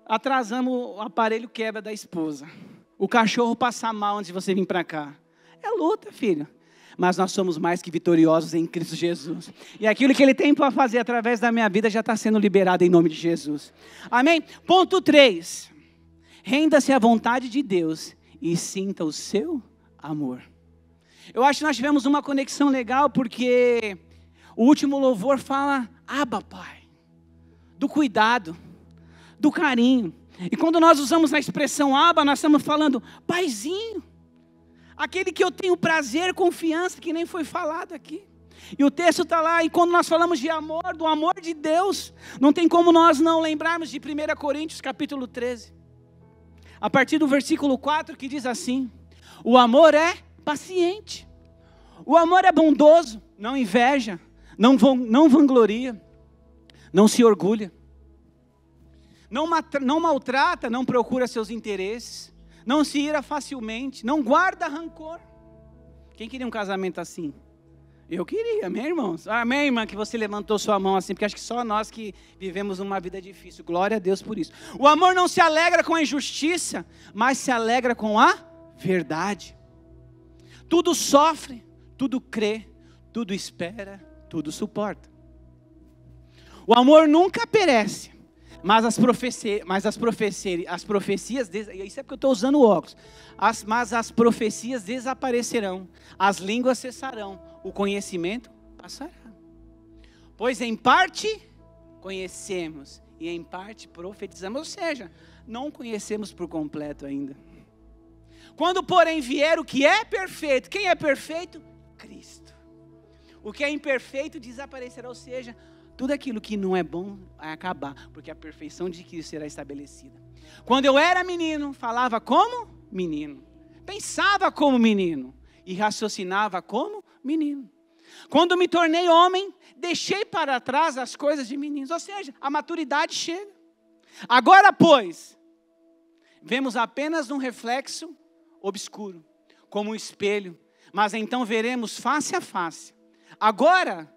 atrasamos o aparelho quebra da esposa. O cachorro passa mal antes de você vir para cá. É luta, filho. Mas nós somos mais que vitoriosos em Cristo Jesus. E aquilo que Ele tem para fazer através da minha vida já está sendo liberado em nome de Jesus. Amém? Ponto 3. Renda-se à vontade de Deus e sinta o seu amor. Eu acho que nós tivemos uma conexão legal, porque o último louvor fala, Abba, Pai, do cuidado, do carinho. E quando nós usamos a expressão Abba, nós estamos falando, Paizinho, aquele que eu tenho prazer, confiança, que nem foi falado aqui. E o texto está lá, e quando nós falamos de amor, do amor de Deus, não tem como nós não lembrarmos de 1 Coríntios capítulo 13. A partir do versículo 4, que diz assim, o amor é paciente. O amor é bondoso, não inveja, não vangloria, não se orgulha, não maltrata, não procura seus interesses, não se ira facilmente, não guarda rancor. Quem queria um casamento assim? Eu queria, amém, irmãos? Amém, irmã, que você levantou sua mão assim, porque acho que só nós que vivemos uma vida difícil. Glória a Deus por isso. O amor não se alegra com a injustiça, mas se alegra com a verdade. Tudo sofre, tudo crê, tudo espera, tudo suporta. O amor nunca perece, mas as profecias, isso é porque eu estou usando óculos, mas as profecias desaparecerão, as línguas cessarão, o conhecimento passará. Pois em parte conhecemos e em parte profetizamos, ou seja, não conhecemos por completo ainda. Quando, porém, vier o que é perfeito, quem é perfeito? Cristo. O que é imperfeito desaparecerá, ou seja, tudo aquilo que não é bom vai acabar, porque a perfeição de Cristo será estabelecida. Quando eu era menino, falava como menino, pensava como menino e raciocinava como menino. Quando me tornei homem, deixei para trás as coisas de meninos, ou seja, a maturidade chega. Agora, pois, vemos apenas um reflexo obscuro, como um espelho, mas então veremos face a face. Agora,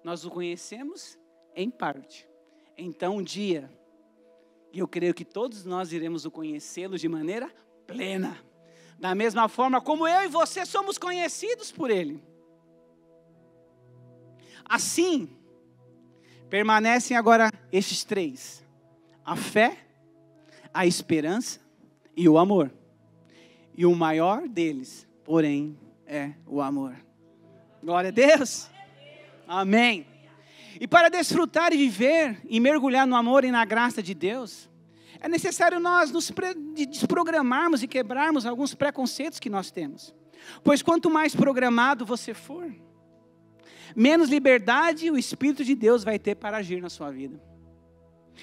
nós o conhecemos em parte. Então, um dia, e eu creio que todos nós iremos o conhecê-lo de maneira plena. Da mesma forma como eu e você somos conhecidos por Ele. Assim, permanecem agora estes três: a fé, a esperança e o amor. E o maior deles, porém, é o amor. Glória a Deus. Amém. E para desfrutar e viver e mergulhar no amor e na graça de Deus, é necessário nós nos desprogramarmos e quebrarmos alguns preconceitos que nós temos. Pois quanto mais programado você for, menos liberdade o Espírito de Deus vai ter para agir na sua vida.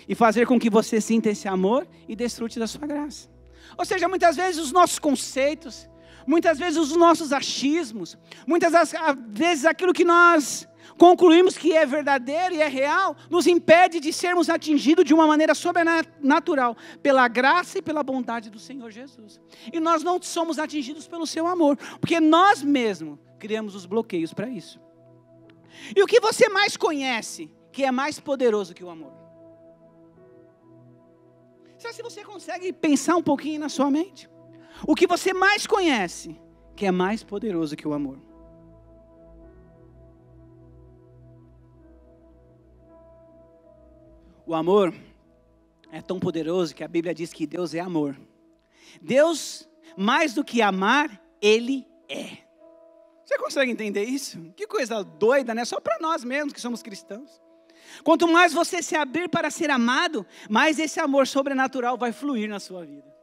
E fazer com que você sinta esse amor e desfrute da sua graça. Ou seja, muitas vezes os nossos conceitos, muitas vezes os nossos achismos, muitas vezes aquilo que nós concluímos que é verdadeiro e é real, nos impede de sermos atingidos de uma maneira sobrenatural, pela graça e pela bondade do Senhor Jesus. E nós não somos atingidos pelo seu amor, porque nós mesmos criamos os bloqueios para isso. E o que você mais conhece, que é mais poderoso que o amor? Será que você consegue pensar um pouquinho na sua mente? O que você mais conhece, que é mais poderoso que o amor? O amor é tão poderoso que a Bíblia diz que Deus é amor. Deus, mais do que amar, Ele é. Você consegue entender isso? Que coisa doida, né? Só para nós mesmos que somos cristãos. Quanto mais você se abrir para ser amado, mais esse amor sobrenatural vai fluir na sua vida.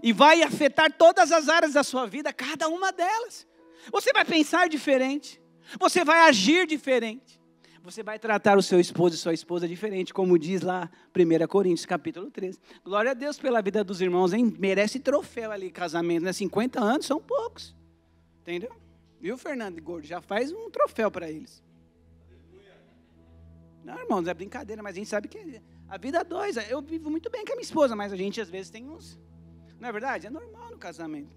E vai afetar todas as áreas da sua vida, cada uma delas. Você vai pensar diferente. Você vai agir diferente. Você vai tratar o seu esposo e sua esposa diferente, como diz lá 1 Coríntios capítulo 13. Glória a Deus pela vida dos irmãos, hein? Merece troféu ali, casamento, né? 50 anos são poucos. Entendeu? Viu, Fernando e Gordo? Já faz um troféu para eles. Não, irmãos, é brincadeira, mas a gente sabe que a vida é dois. Eu vivo muito bem com a minha esposa, mas a gente às vezes tem uns... Não é verdade? É normal no casamento.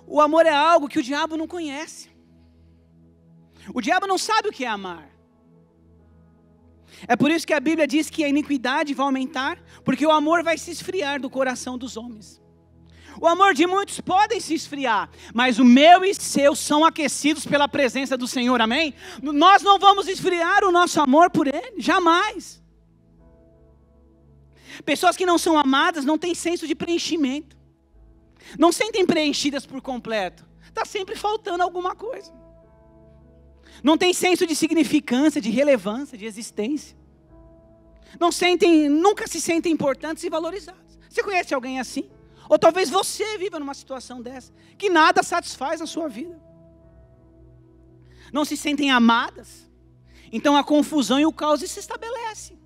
O amor é algo que o diabo não conhece. O diabo não sabe o que é amar. É por isso que a Bíblia diz que a iniquidade vai aumentar, porque o amor vai se esfriar do coração dos homens. O amor de muitos podem se esfriar, mas o meu e seu são aquecidos pela presença do Senhor, amém? Nós não vamos esfriar o nosso amor por Ele, jamais. Pessoas que não são amadas não têm senso de preenchimento. Não sentem preenchidas por completo. Está sempre faltando alguma coisa. Não tem senso de significância, de relevância, de existência. Nunca se sentem importantes e valorizados. Você conhece alguém assim? Ou talvez você viva numa situação dessa, que nada satisfaz a sua vida. Não se sentem amadas. Então a confusão e o caos se estabelecem.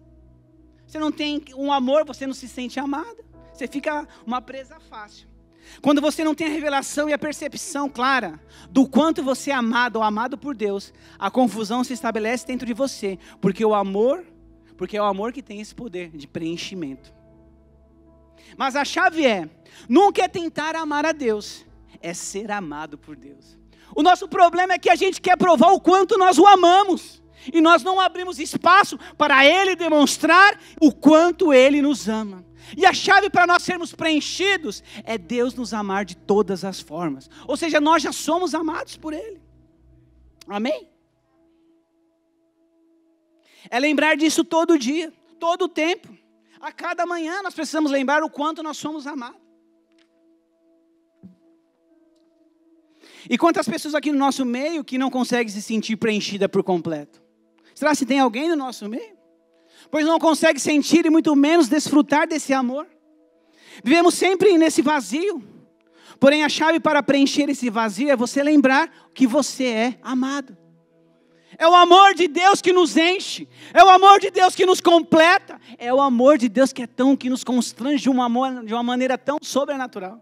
Você não tem um amor, você não se sente amada. Você fica uma presa fácil. Quando você não tem a revelação e a percepção clara do quanto você é amado ou amado por Deus, a confusão se estabelece dentro de você, porque é o amor que tem esse poder de preenchimento. Mas a chave nunca é tentar amar a Deus, é ser amado por Deus. O nosso problema é que a gente quer provar o quanto nós o amamos, e nós não abrimos espaço para Ele demonstrar o quanto Ele nos ama. E a chave para nós sermos preenchidos é Deus nos amar de todas as formas. Ou seja, nós já somos amados por Ele. Amém? É lembrar disso todo dia, todo o tempo. A cada manhã nós precisamos lembrar o quanto nós somos amados. E quantas pessoas aqui no nosso meio que não conseguem se sentir preenchida por completo? Será que tem alguém no nosso meio? Pois não consegue sentir e muito menos desfrutar desse amor. Vivemos sempre nesse vazio. Porém, a chave para preencher esse vazio é você lembrar que você é amado. É o amor de Deus que nos enche. É o amor de Deus que nos completa. É o amor de Deus que nos constrange de uma maneira tão sobrenatural.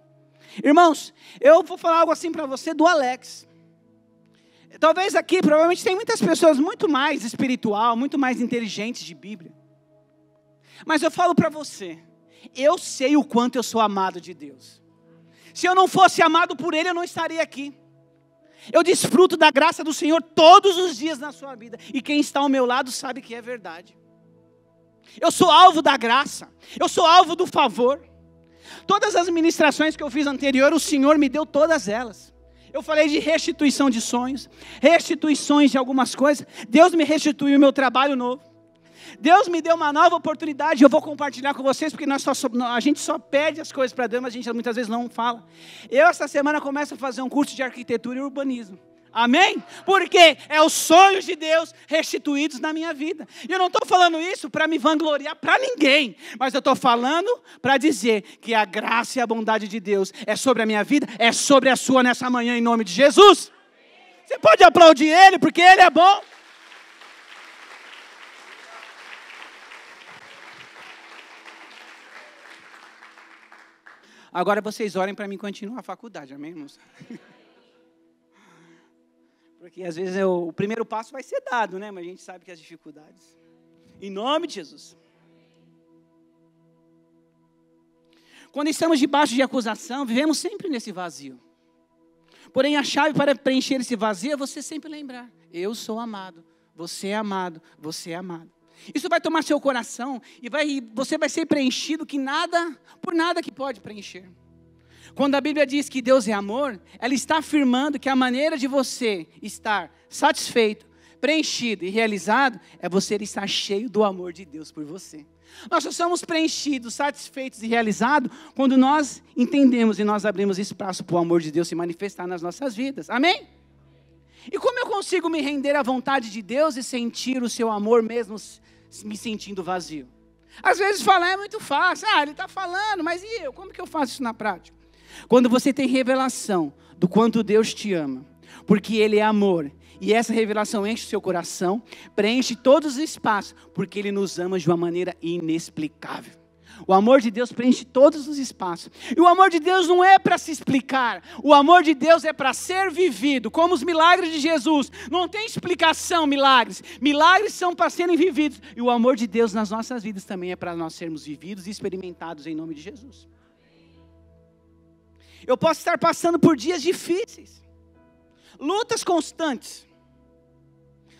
Irmãos, eu vou falar algo assim para você do Alex. Talvez aqui, provavelmente tem muitas pessoas muito mais espiritual, muito mais inteligentes de Bíblia. Mas eu falo para você, eu sei o quanto eu sou amado de Deus. Se eu não fosse amado por Ele, eu não estaria aqui. Eu desfruto da graça do Senhor todos os dias na sua vida. E quem está ao meu lado sabe que é verdade. Eu sou alvo da graça. Eu sou alvo do favor. Todas as ministrações que eu fiz anterior, o Senhor me deu todas elas. Eu falei de restituição de sonhos, restituições de algumas coisas. Deus me restituiu o meu trabalho novo. Deus me deu uma nova oportunidade. Eu vou compartilhar com vocês, porque a gente só pede as coisas para Deus, mas a gente muitas vezes não fala. Eu essa semana começo a fazer um curso de arquitetura e urbanismo. Amém? Porque é os sonhos de Deus restituídos na minha vida. E eu não estou falando isso para me vangloriar para ninguém, mas eu estou falando para dizer que a graça e a bondade de Deus é sobre a minha vida, é sobre a sua nessa manhã, em nome de Jesus. Você pode aplaudir Ele, porque Ele é bom. Agora vocês orem para mim continuar a faculdade, amém, irmãos? Porque às vezes o primeiro passo vai ser dado, né? Mas a gente sabe que as dificuldades. Em nome de Jesus. Quando estamos debaixo de acusação, vivemos sempre nesse vazio. Porém, a chave para preencher esse vazio é você sempre lembrar: eu sou amado, você é amado, você é amado. Isso vai tomar seu coração e você vai ser preenchido por nada que pode preencher. Quando a Bíblia diz que Deus é amor, ela está afirmando que a maneira de você estar satisfeito, preenchido e realizado é você estar cheio do amor de Deus por você. Nós só somos preenchidos, satisfeitos e realizados quando nós entendemos e nós abrimos espaço para o amor de Deus se manifestar nas nossas vidas. Amém? E como eu consigo me render à vontade de Deus e sentir o seu amor mesmo me sentindo vazio? Às vezes falar é muito fácil. Ele está falando, mas e eu? Como que eu faço isso na prática? Quando você tem revelação do quanto Deus te ama, porque Ele é amor, e essa revelação enche o seu coração, preenche todos os espaços, porque Ele nos ama de uma maneira inexplicável. O amor de Deus preenche todos os espaços. E o amor de Deus não é para se explicar. O amor de Deus é para ser vivido. Como os milagres de Jesus. Não tem explicação, milagres. Milagres são para serem vividos. E o amor de Deus nas nossas vidas também é para nós sermos vividos e experimentados em nome de Jesus. Eu posso estar passando por dias difíceis. Lutas constantes.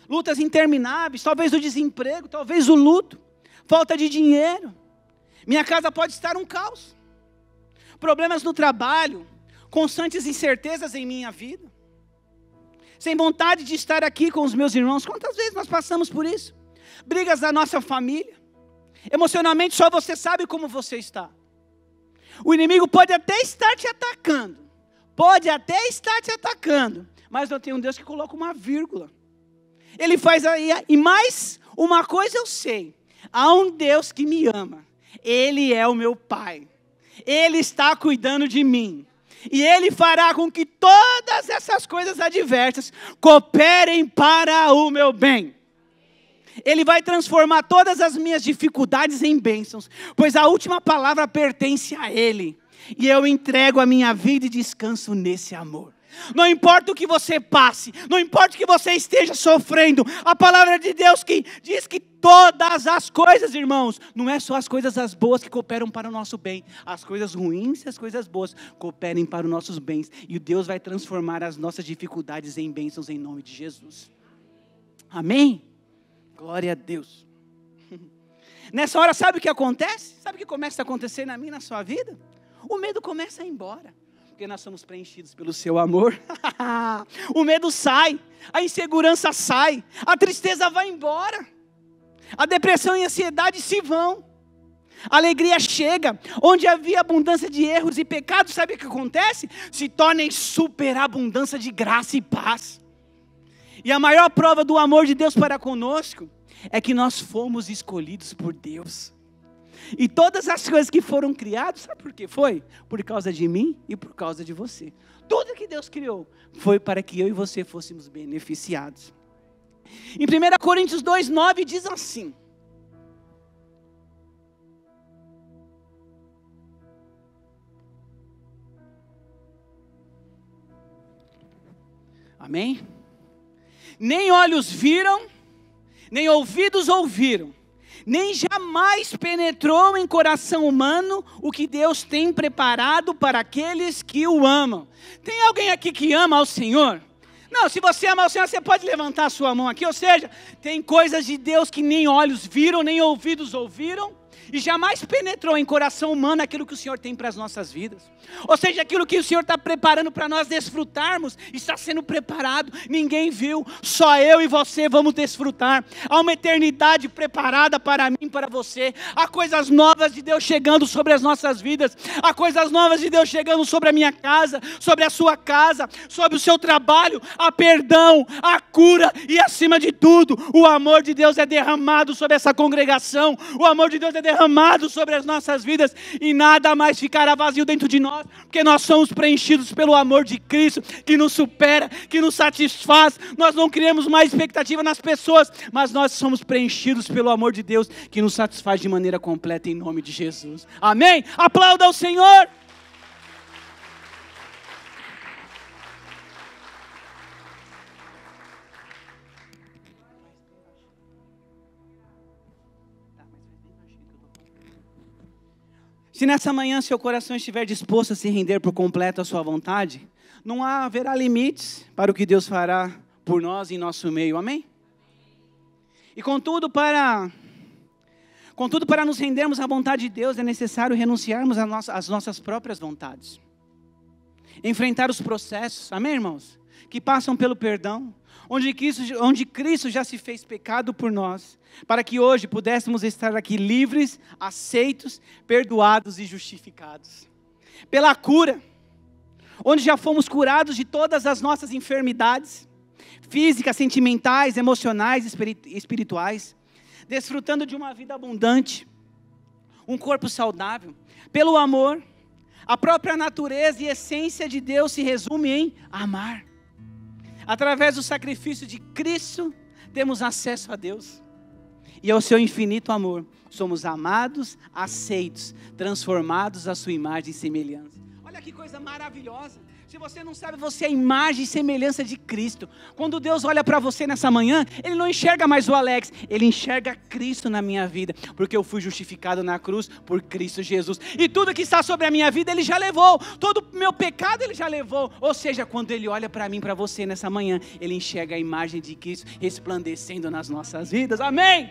Lutas intermináveis. Talvez o desemprego, talvez o luto. Falta de dinheiro. Minha casa pode estar um caos. Problemas no trabalho, constantes incertezas em minha vida. Sem vontade de estar aqui com os meus irmãos. Quantas vezes nós passamos por isso? Brigas da nossa família. Emocionalmente só você sabe como você está. O inimigo pode até estar te atacando. Mas eu tenho um Deus que coloca uma vírgula. Ele faz aí, e mais uma coisa eu sei. Há um Deus que me ama. Ele é o meu Pai. Ele está cuidando de mim. E Ele fará com que todas essas coisas adversas cooperem para o meu bem. Ele vai transformar todas as minhas dificuldades em bênçãos, pois a última palavra pertence a Ele. E eu entrego a minha vida e descanso nesse amor. Não importa o que você passe, não importa o que você esteja sofrendo, a palavra de Deus que diz que todas as coisas, irmãos, não é só as coisas as boas que cooperam para o nosso bem, as coisas ruins e as coisas boas cooperem para os nossos bens, e Deus vai transformar as nossas dificuldades em bênçãos em nome de Jesus. Amém? Glória a Deus. Nessa hora, sabe o que acontece? Sabe o que começa a acontecer na minha e na sua vida? O medo começa a ir embora. Porque nós somos preenchidos pelo seu amor. O medo sai, a insegurança sai, a tristeza vai embora, a depressão e a ansiedade se vão, a alegria chega. Onde havia abundância de erros e pecados, sabe o que acontece? Se torna em superabundância de graça e paz. E a maior prova do amor de Deus para conosco é que nós fomos escolhidos por Deus. E todas as coisas que foram criadas, sabe por quê? Foi por causa de mim e por causa de você. Tudo que Deus criou foi para que eu e você fôssemos beneficiados. Em 1 Coríntios 2:9 diz assim: amém? Nem olhos viram, nem ouvidos ouviram, nem jamais penetrou em coração humano o que Deus tem preparado para aqueles que o amam. Tem alguém aqui que ama ao Senhor? Não, se você ama ao Senhor, você pode levantar a sua mão aqui. Ou seja, tem coisas de Deus que nem olhos viram, nem ouvidos ouviram, e jamais penetrou em coração humano aquilo que o Senhor tem para as nossas vidas. Ou seja, aquilo que o Senhor está preparando para nós desfrutarmos, está sendo preparado, ninguém viu, só eu e você vamos desfrutar. Há uma eternidade preparada para mim e para você. Há coisas novas de Deus chegando sobre as nossas vidas. Há coisas novas de Deus chegando sobre a minha casa, sobre a sua casa, sobre o seu trabalho. Há perdão, há cura e, acima de tudo, o amor de Deus é derramado sobre essa congregação. O amor de Deus é derramado sobre as nossas vidas e nada mais ficará vazio dentro de nós, porque nós somos preenchidos pelo amor de Cristo, que nos supera, que nos satisfaz. Nós não criamos mais expectativa nas pessoas, mas nós somos preenchidos pelo amor de Deus, que nos satisfaz de maneira completa, em nome de Jesus. Amém? Aplauda ao Senhor. Se nessa manhã seu coração estiver disposto a se render por completo à sua vontade, não haverá limites para o que Deus fará por nós em nosso meio, amém? E contudo, para nos rendermos à vontade de Deus, é necessário renunciarmos às nossas próprias vontades. Enfrentar os processos, amém, irmãos? Que passam pelo perdão, onde Cristo já se fez pecado por nós, para que hoje pudéssemos estar aqui livres, aceitos, perdoados e justificados. Pela cura, onde já fomos curados de todas as nossas enfermidades, físicas, sentimentais, emocionais, espirituais, desfrutando de uma vida abundante, um corpo saudável. Pelo amor, a própria natureza e essência de Deus se resume em amar. Através do sacrifício de Cristo, temos acesso a Deus. E ao seu infinito amor, somos amados, aceitos, transformados à sua imagem e semelhança. Olha que coisa maravilhosa. Se você não sabe, você é a imagem e semelhança de Cristo. Quando Deus olha para você nessa manhã, Ele não enxerga mais o Alex, Ele enxerga Cristo na minha vida, porque eu fui justificado na cruz por Cristo Jesus. E tudo que está sobre a minha vida, Ele já levou. Todo o meu pecado, Ele já levou. Ou seja, quando Ele olha para mim, para você nessa manhã, Ele enxerga a imagem de Cristo resplandecendo nas nossas vidas. Amém?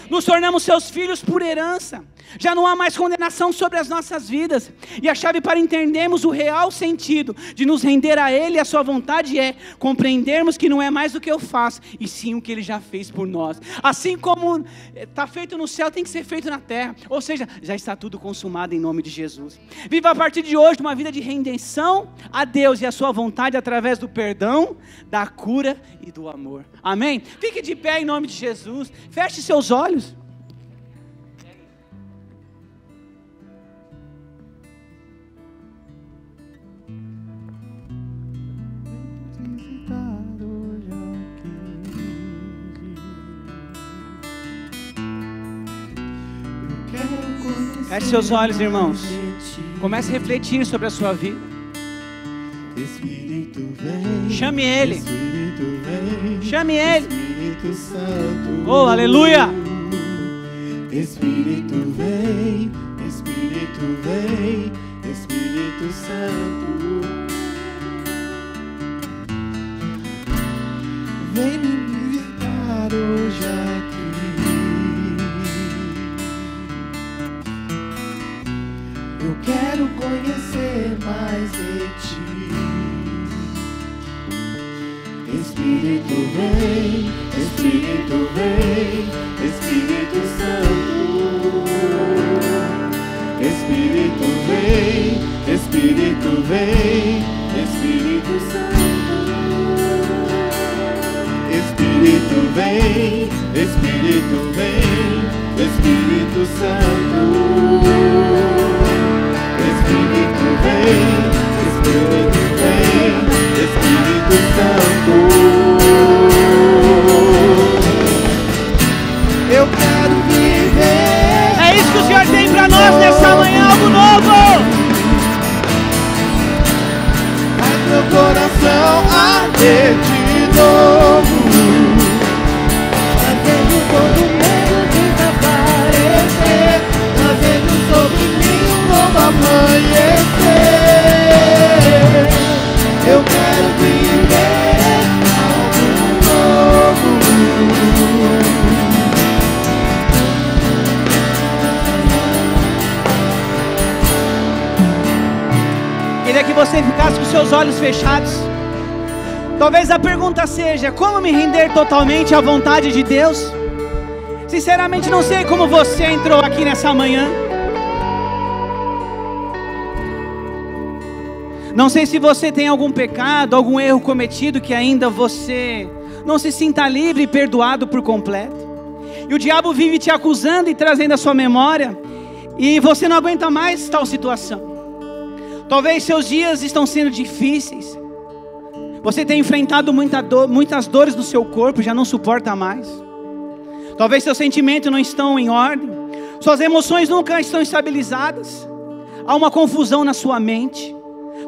Nos tornamos seus filhos por herança. Já não há mais condenação sobre as nossas vidas. E a chave para entendermos o real sentido de nos render a Ele e a sua vontade é compreendermos que não é mais o que eu faço, e sim o que Ele já fez por nós. Assim como está feito no céu, tem que ser feito na terra. Ou seja, já está tudo consumado em nome de Jesus. Viva a partir de hoje uma vida de rendição a Deus e a sua vontade através do perdão, da cura e do amor. Amém? Fique de pé em nome de Jesus. Feche seus olhos. Feche seus olhos, irmãos. Comece a refletir sobre a sua vida. Chame Ele. Chame Ele. Oh, aleluia. Espírito vem, Espírito vem, Espírito Santo. Vem me visitar hoje aqui. Eu quero conhecer mais de Ti. Espírito vem, Espírito vem, Espírito Santo. Espírito vem, Espírito vem, Espírito Santo. Espírito vem, Espírito vem, Espírito Santo, Espírito vem, Espírito vem, Espírito Santo. Eu quero viver. É isso que o Senhor tem para nós nessa manhã, algo novo. Faz meu coração arder de novo, fazendo todo medo desaparecer, trazendo sobre mim um novo amanhecer. Eu quero viver algo novo. Queria que você ficasse com seus olhos fechados. Talvez a pergunta seja: como me render totalmente à vontade de Deus? Sinceramente não sei como você entrou aqui nessa manhã. Não sei se você tem algum pecado, algum erro cometido que ainda você não se sinta livre e perdoado por completo. E o diabo vive te acusando e trazendo à sua memória, e você não aguenta mais tal situação. Talvez seus dias estão sendo difíceis. Você tem enfrentado muitas dores no seu corpo, já não suporta mais. Talvez seus sentimentos não estão em ordem. Suas emoções nunca estão estabilizadas. Há uma confusão na sua mente.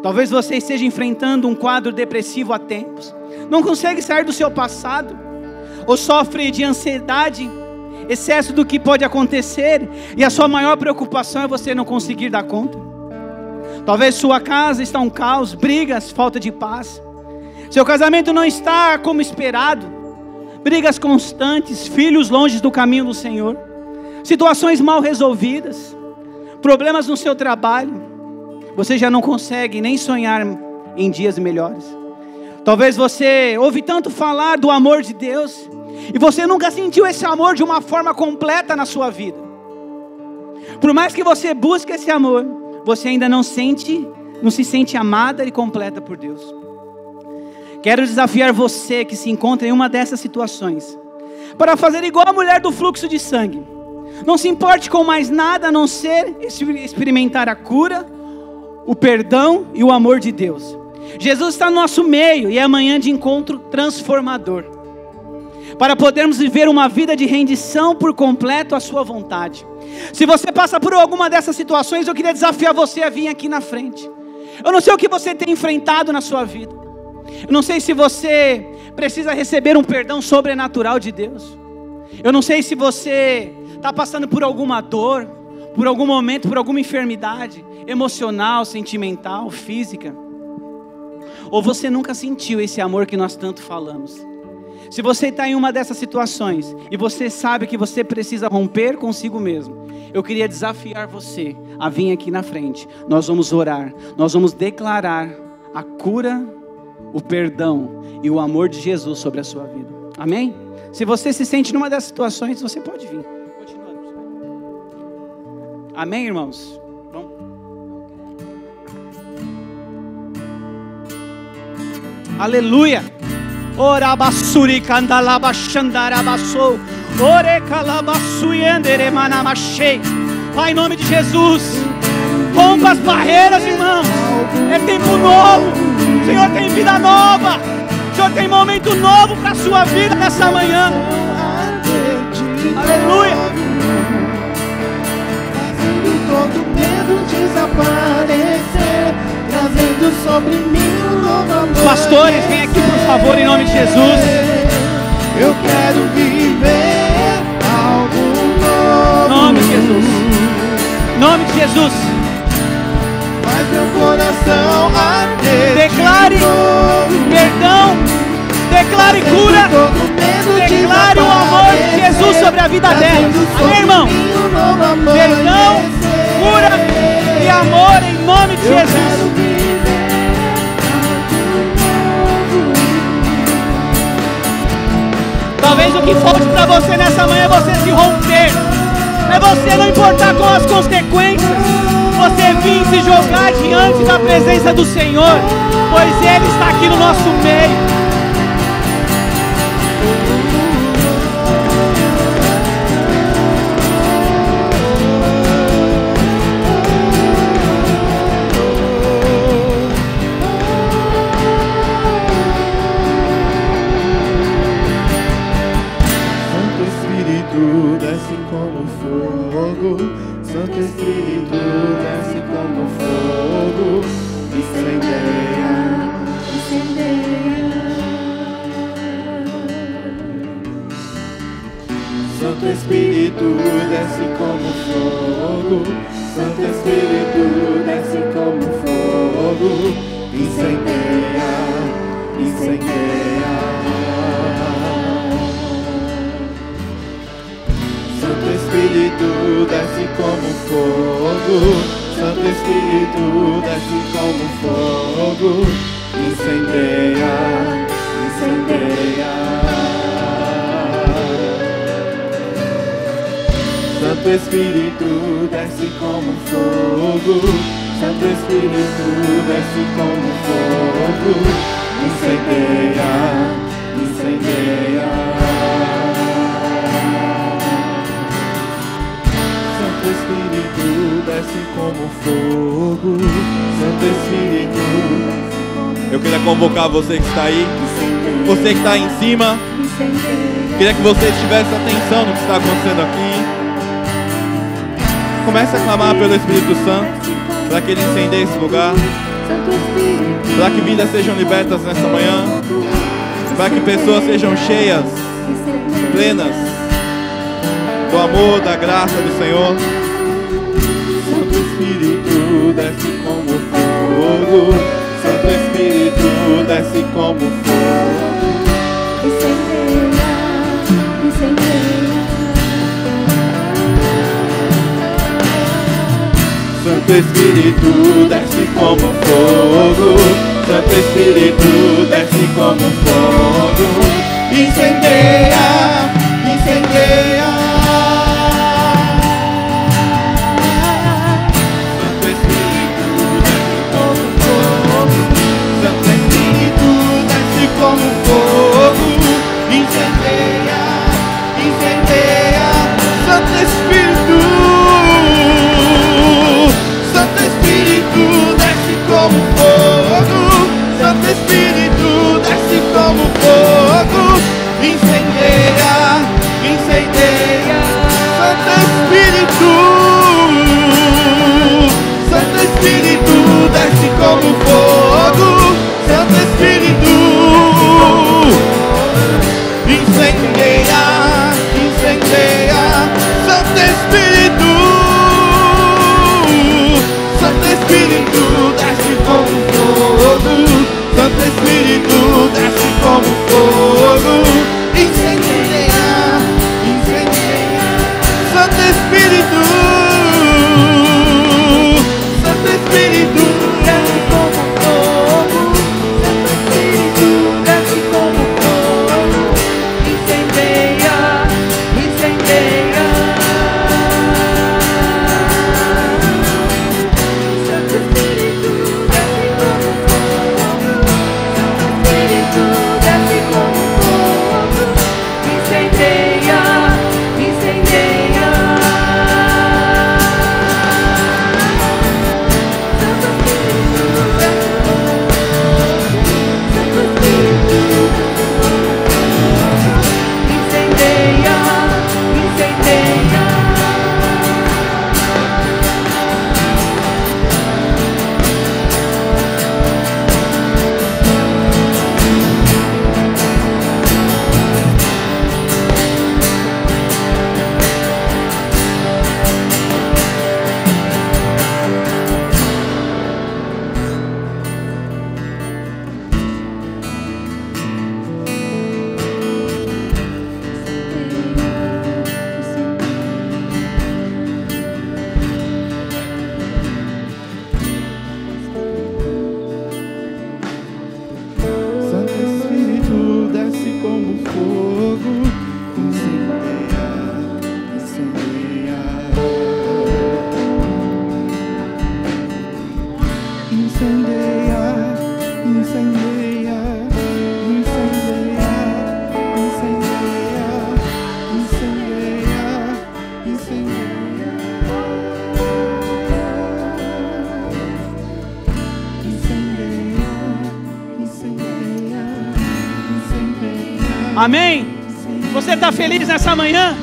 Talvez você esteja enfrentando um quadro depressivo há tempos. Não consegue sair do seu passado. Ou sofre de ansiedade, excesso do que pode acontecer. E a sua maior preocupação é você não conseguir dar conta. Talvez sua casa está um caos, brigas, falta de paz. Seu casamento não está como esperado. Brigas constantes, filhos longe do caminho do Senhor. Situações mal resolvidas. Problemas no seu trabalho. Você já não consegue nem sonhar em dias melhores. Talvez você ouve tanto falar do amor de Deus, e você nunca sentiu esse amor de uma forma completa na sua vida. Por mais que você busque esse amor, você ainda não se sente amada e completa por Deus. Quero desafiar você que se encontra em uma dessas situações, para fazer igual a mulher do fluxo de sangue. Não se importe com mais nada a não ser experimentar a cura, o perdão e o amor de Deus. Jesus está no nosso meio e é amanhã de encontro transformador, para podermos viver uma vida de rendição por completo à sua vontade. Se você passa por alguma dessas situações, eu queria desafiar você a vir aqui na frente. Eu não sei o que você tem enfrentado na sua vida. Eu não sei se você precisa receber um perdão sobrenatural de Deus. Eu não sei se você está passando por alguma dor, por algum momento, por alguma enfermidade emocional, sentimental, física. Ou você nunca sentiu esse amor que nós tanto falamos. Se você está em uma dessas situações e você sabe que você precisa romper consigo mesmo, eu queria desafiar você a vir aqui na frente. Nós vamos orar, nós vamos declarar a cura, o perdão e o amor de Jesus sobre a sua vida. Amém? Se você se sente numa dessas situações, você pode vir. Continuamos. Amém, irmãos? Vamos. Aleluia! Ora basuri candalaba xandarabassou. Ore calabasui endere manamachei. Pai, em nome de Jesus, rompa as barreiras, irmãos. É tempo novo. O Senhor tem vida nova. O Senhor tem momento novo para a sua vida nessa manhã. Aleluia. Fazendo todo medo desaparecer, trazendo sobre mim um novo amor. Pastores, vem aqui por favor, em nome de Jesus. Eu quero viver algo novo. Em nome de Jesus. Em nome de Jesus. Faz meu coração arder. Declare de novo. perdão. Declare cura. Todo medo Declare o amor de Jesus sobre a vida dela. Amém, irmão? Perdão, cura e amor em nome de Jesus. Talvez o que falte para você nessa manhã é você se romper. É você não importar com as consequências. Você vir se jogar diante da presença do Senhor, pois Ele está aqui no nosso meio. Espírito, desce como fogo. Santo Espírito, desce como fogo. Incendeia, incendeia. Santo Espírito, desce como fogo. Santo Espírito, desce como fogo. Incendeia, incendeia. Santo Espírito, desce como fogo. Santo Espírito, desce como fogo. Incendeia, incendeia. Santo Espírito, desce como fogo. Santo Espírito. Eu queria convocar você que está aí, você que está aí em cima. Queria que você tivesse atenção no que está acontecendo aqui. Comece a clamar pelo Espírito Santo, para que Ele incendeie esse lugar, para que vidas sejam libertas nessa manhã, para que pessoas sejam cheias, plenas do amor, da graça do Senhor. Santo Espírito, desce como fogo. Santo Espírito, desce como fogo. Incendeia, incendeia. Santo Espírito, desce como fogo. Santo Espírito, desce como fogo. Incendeia, incendeia. Santo Espírito, desce como fogo. Santo Espírito, desce como fogo. Incendeia, incendeia. Santo Espírito. Santo Espírito, desce como fogo. Santo Espírito, desce como fogo. Incendeia, incendeia. Santo Espírito. Santo Espírito, desce como fogo. Santo Espírito. Incendeia, incendeia. Santo Espírito. Santo Espírito, desce como fogo. Santo Espírito, desce como fogo. Incendeia, incendeia. Santo Espírito. Santo Espírito, desce como fogo. Santo Espírito, desce como fogo. Incendeia, incendeia. Santo Espírito, desce como fogo. Santo Espírito, desce como fogo. Incendeia, incendeia. Santo Espírito, desce como fogo. Santo Espírito, incendeia, incendeia. Santo Espírito, desce como fogo. Incendeia, incendeia. Incendeia, incendeia. Incendeia, incendeia. Incendeia, incendeia. Incendeia, incendeia. Incendeia. Amém? Você está feliz nessa manhã?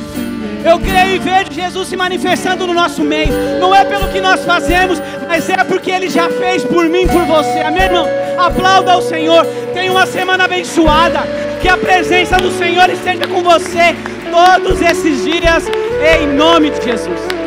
Eu creio e vejo Jesus se manifestando no nosso meio. Não é pelo que nós fazemos, mas é porque Ele já fez por mim e por você. Amém, irmão? Aplauda o Senhor. Tenha uma semana abençoada. Que a presença do Senhor esteja com você. todos esses dias, em nome de Jesus.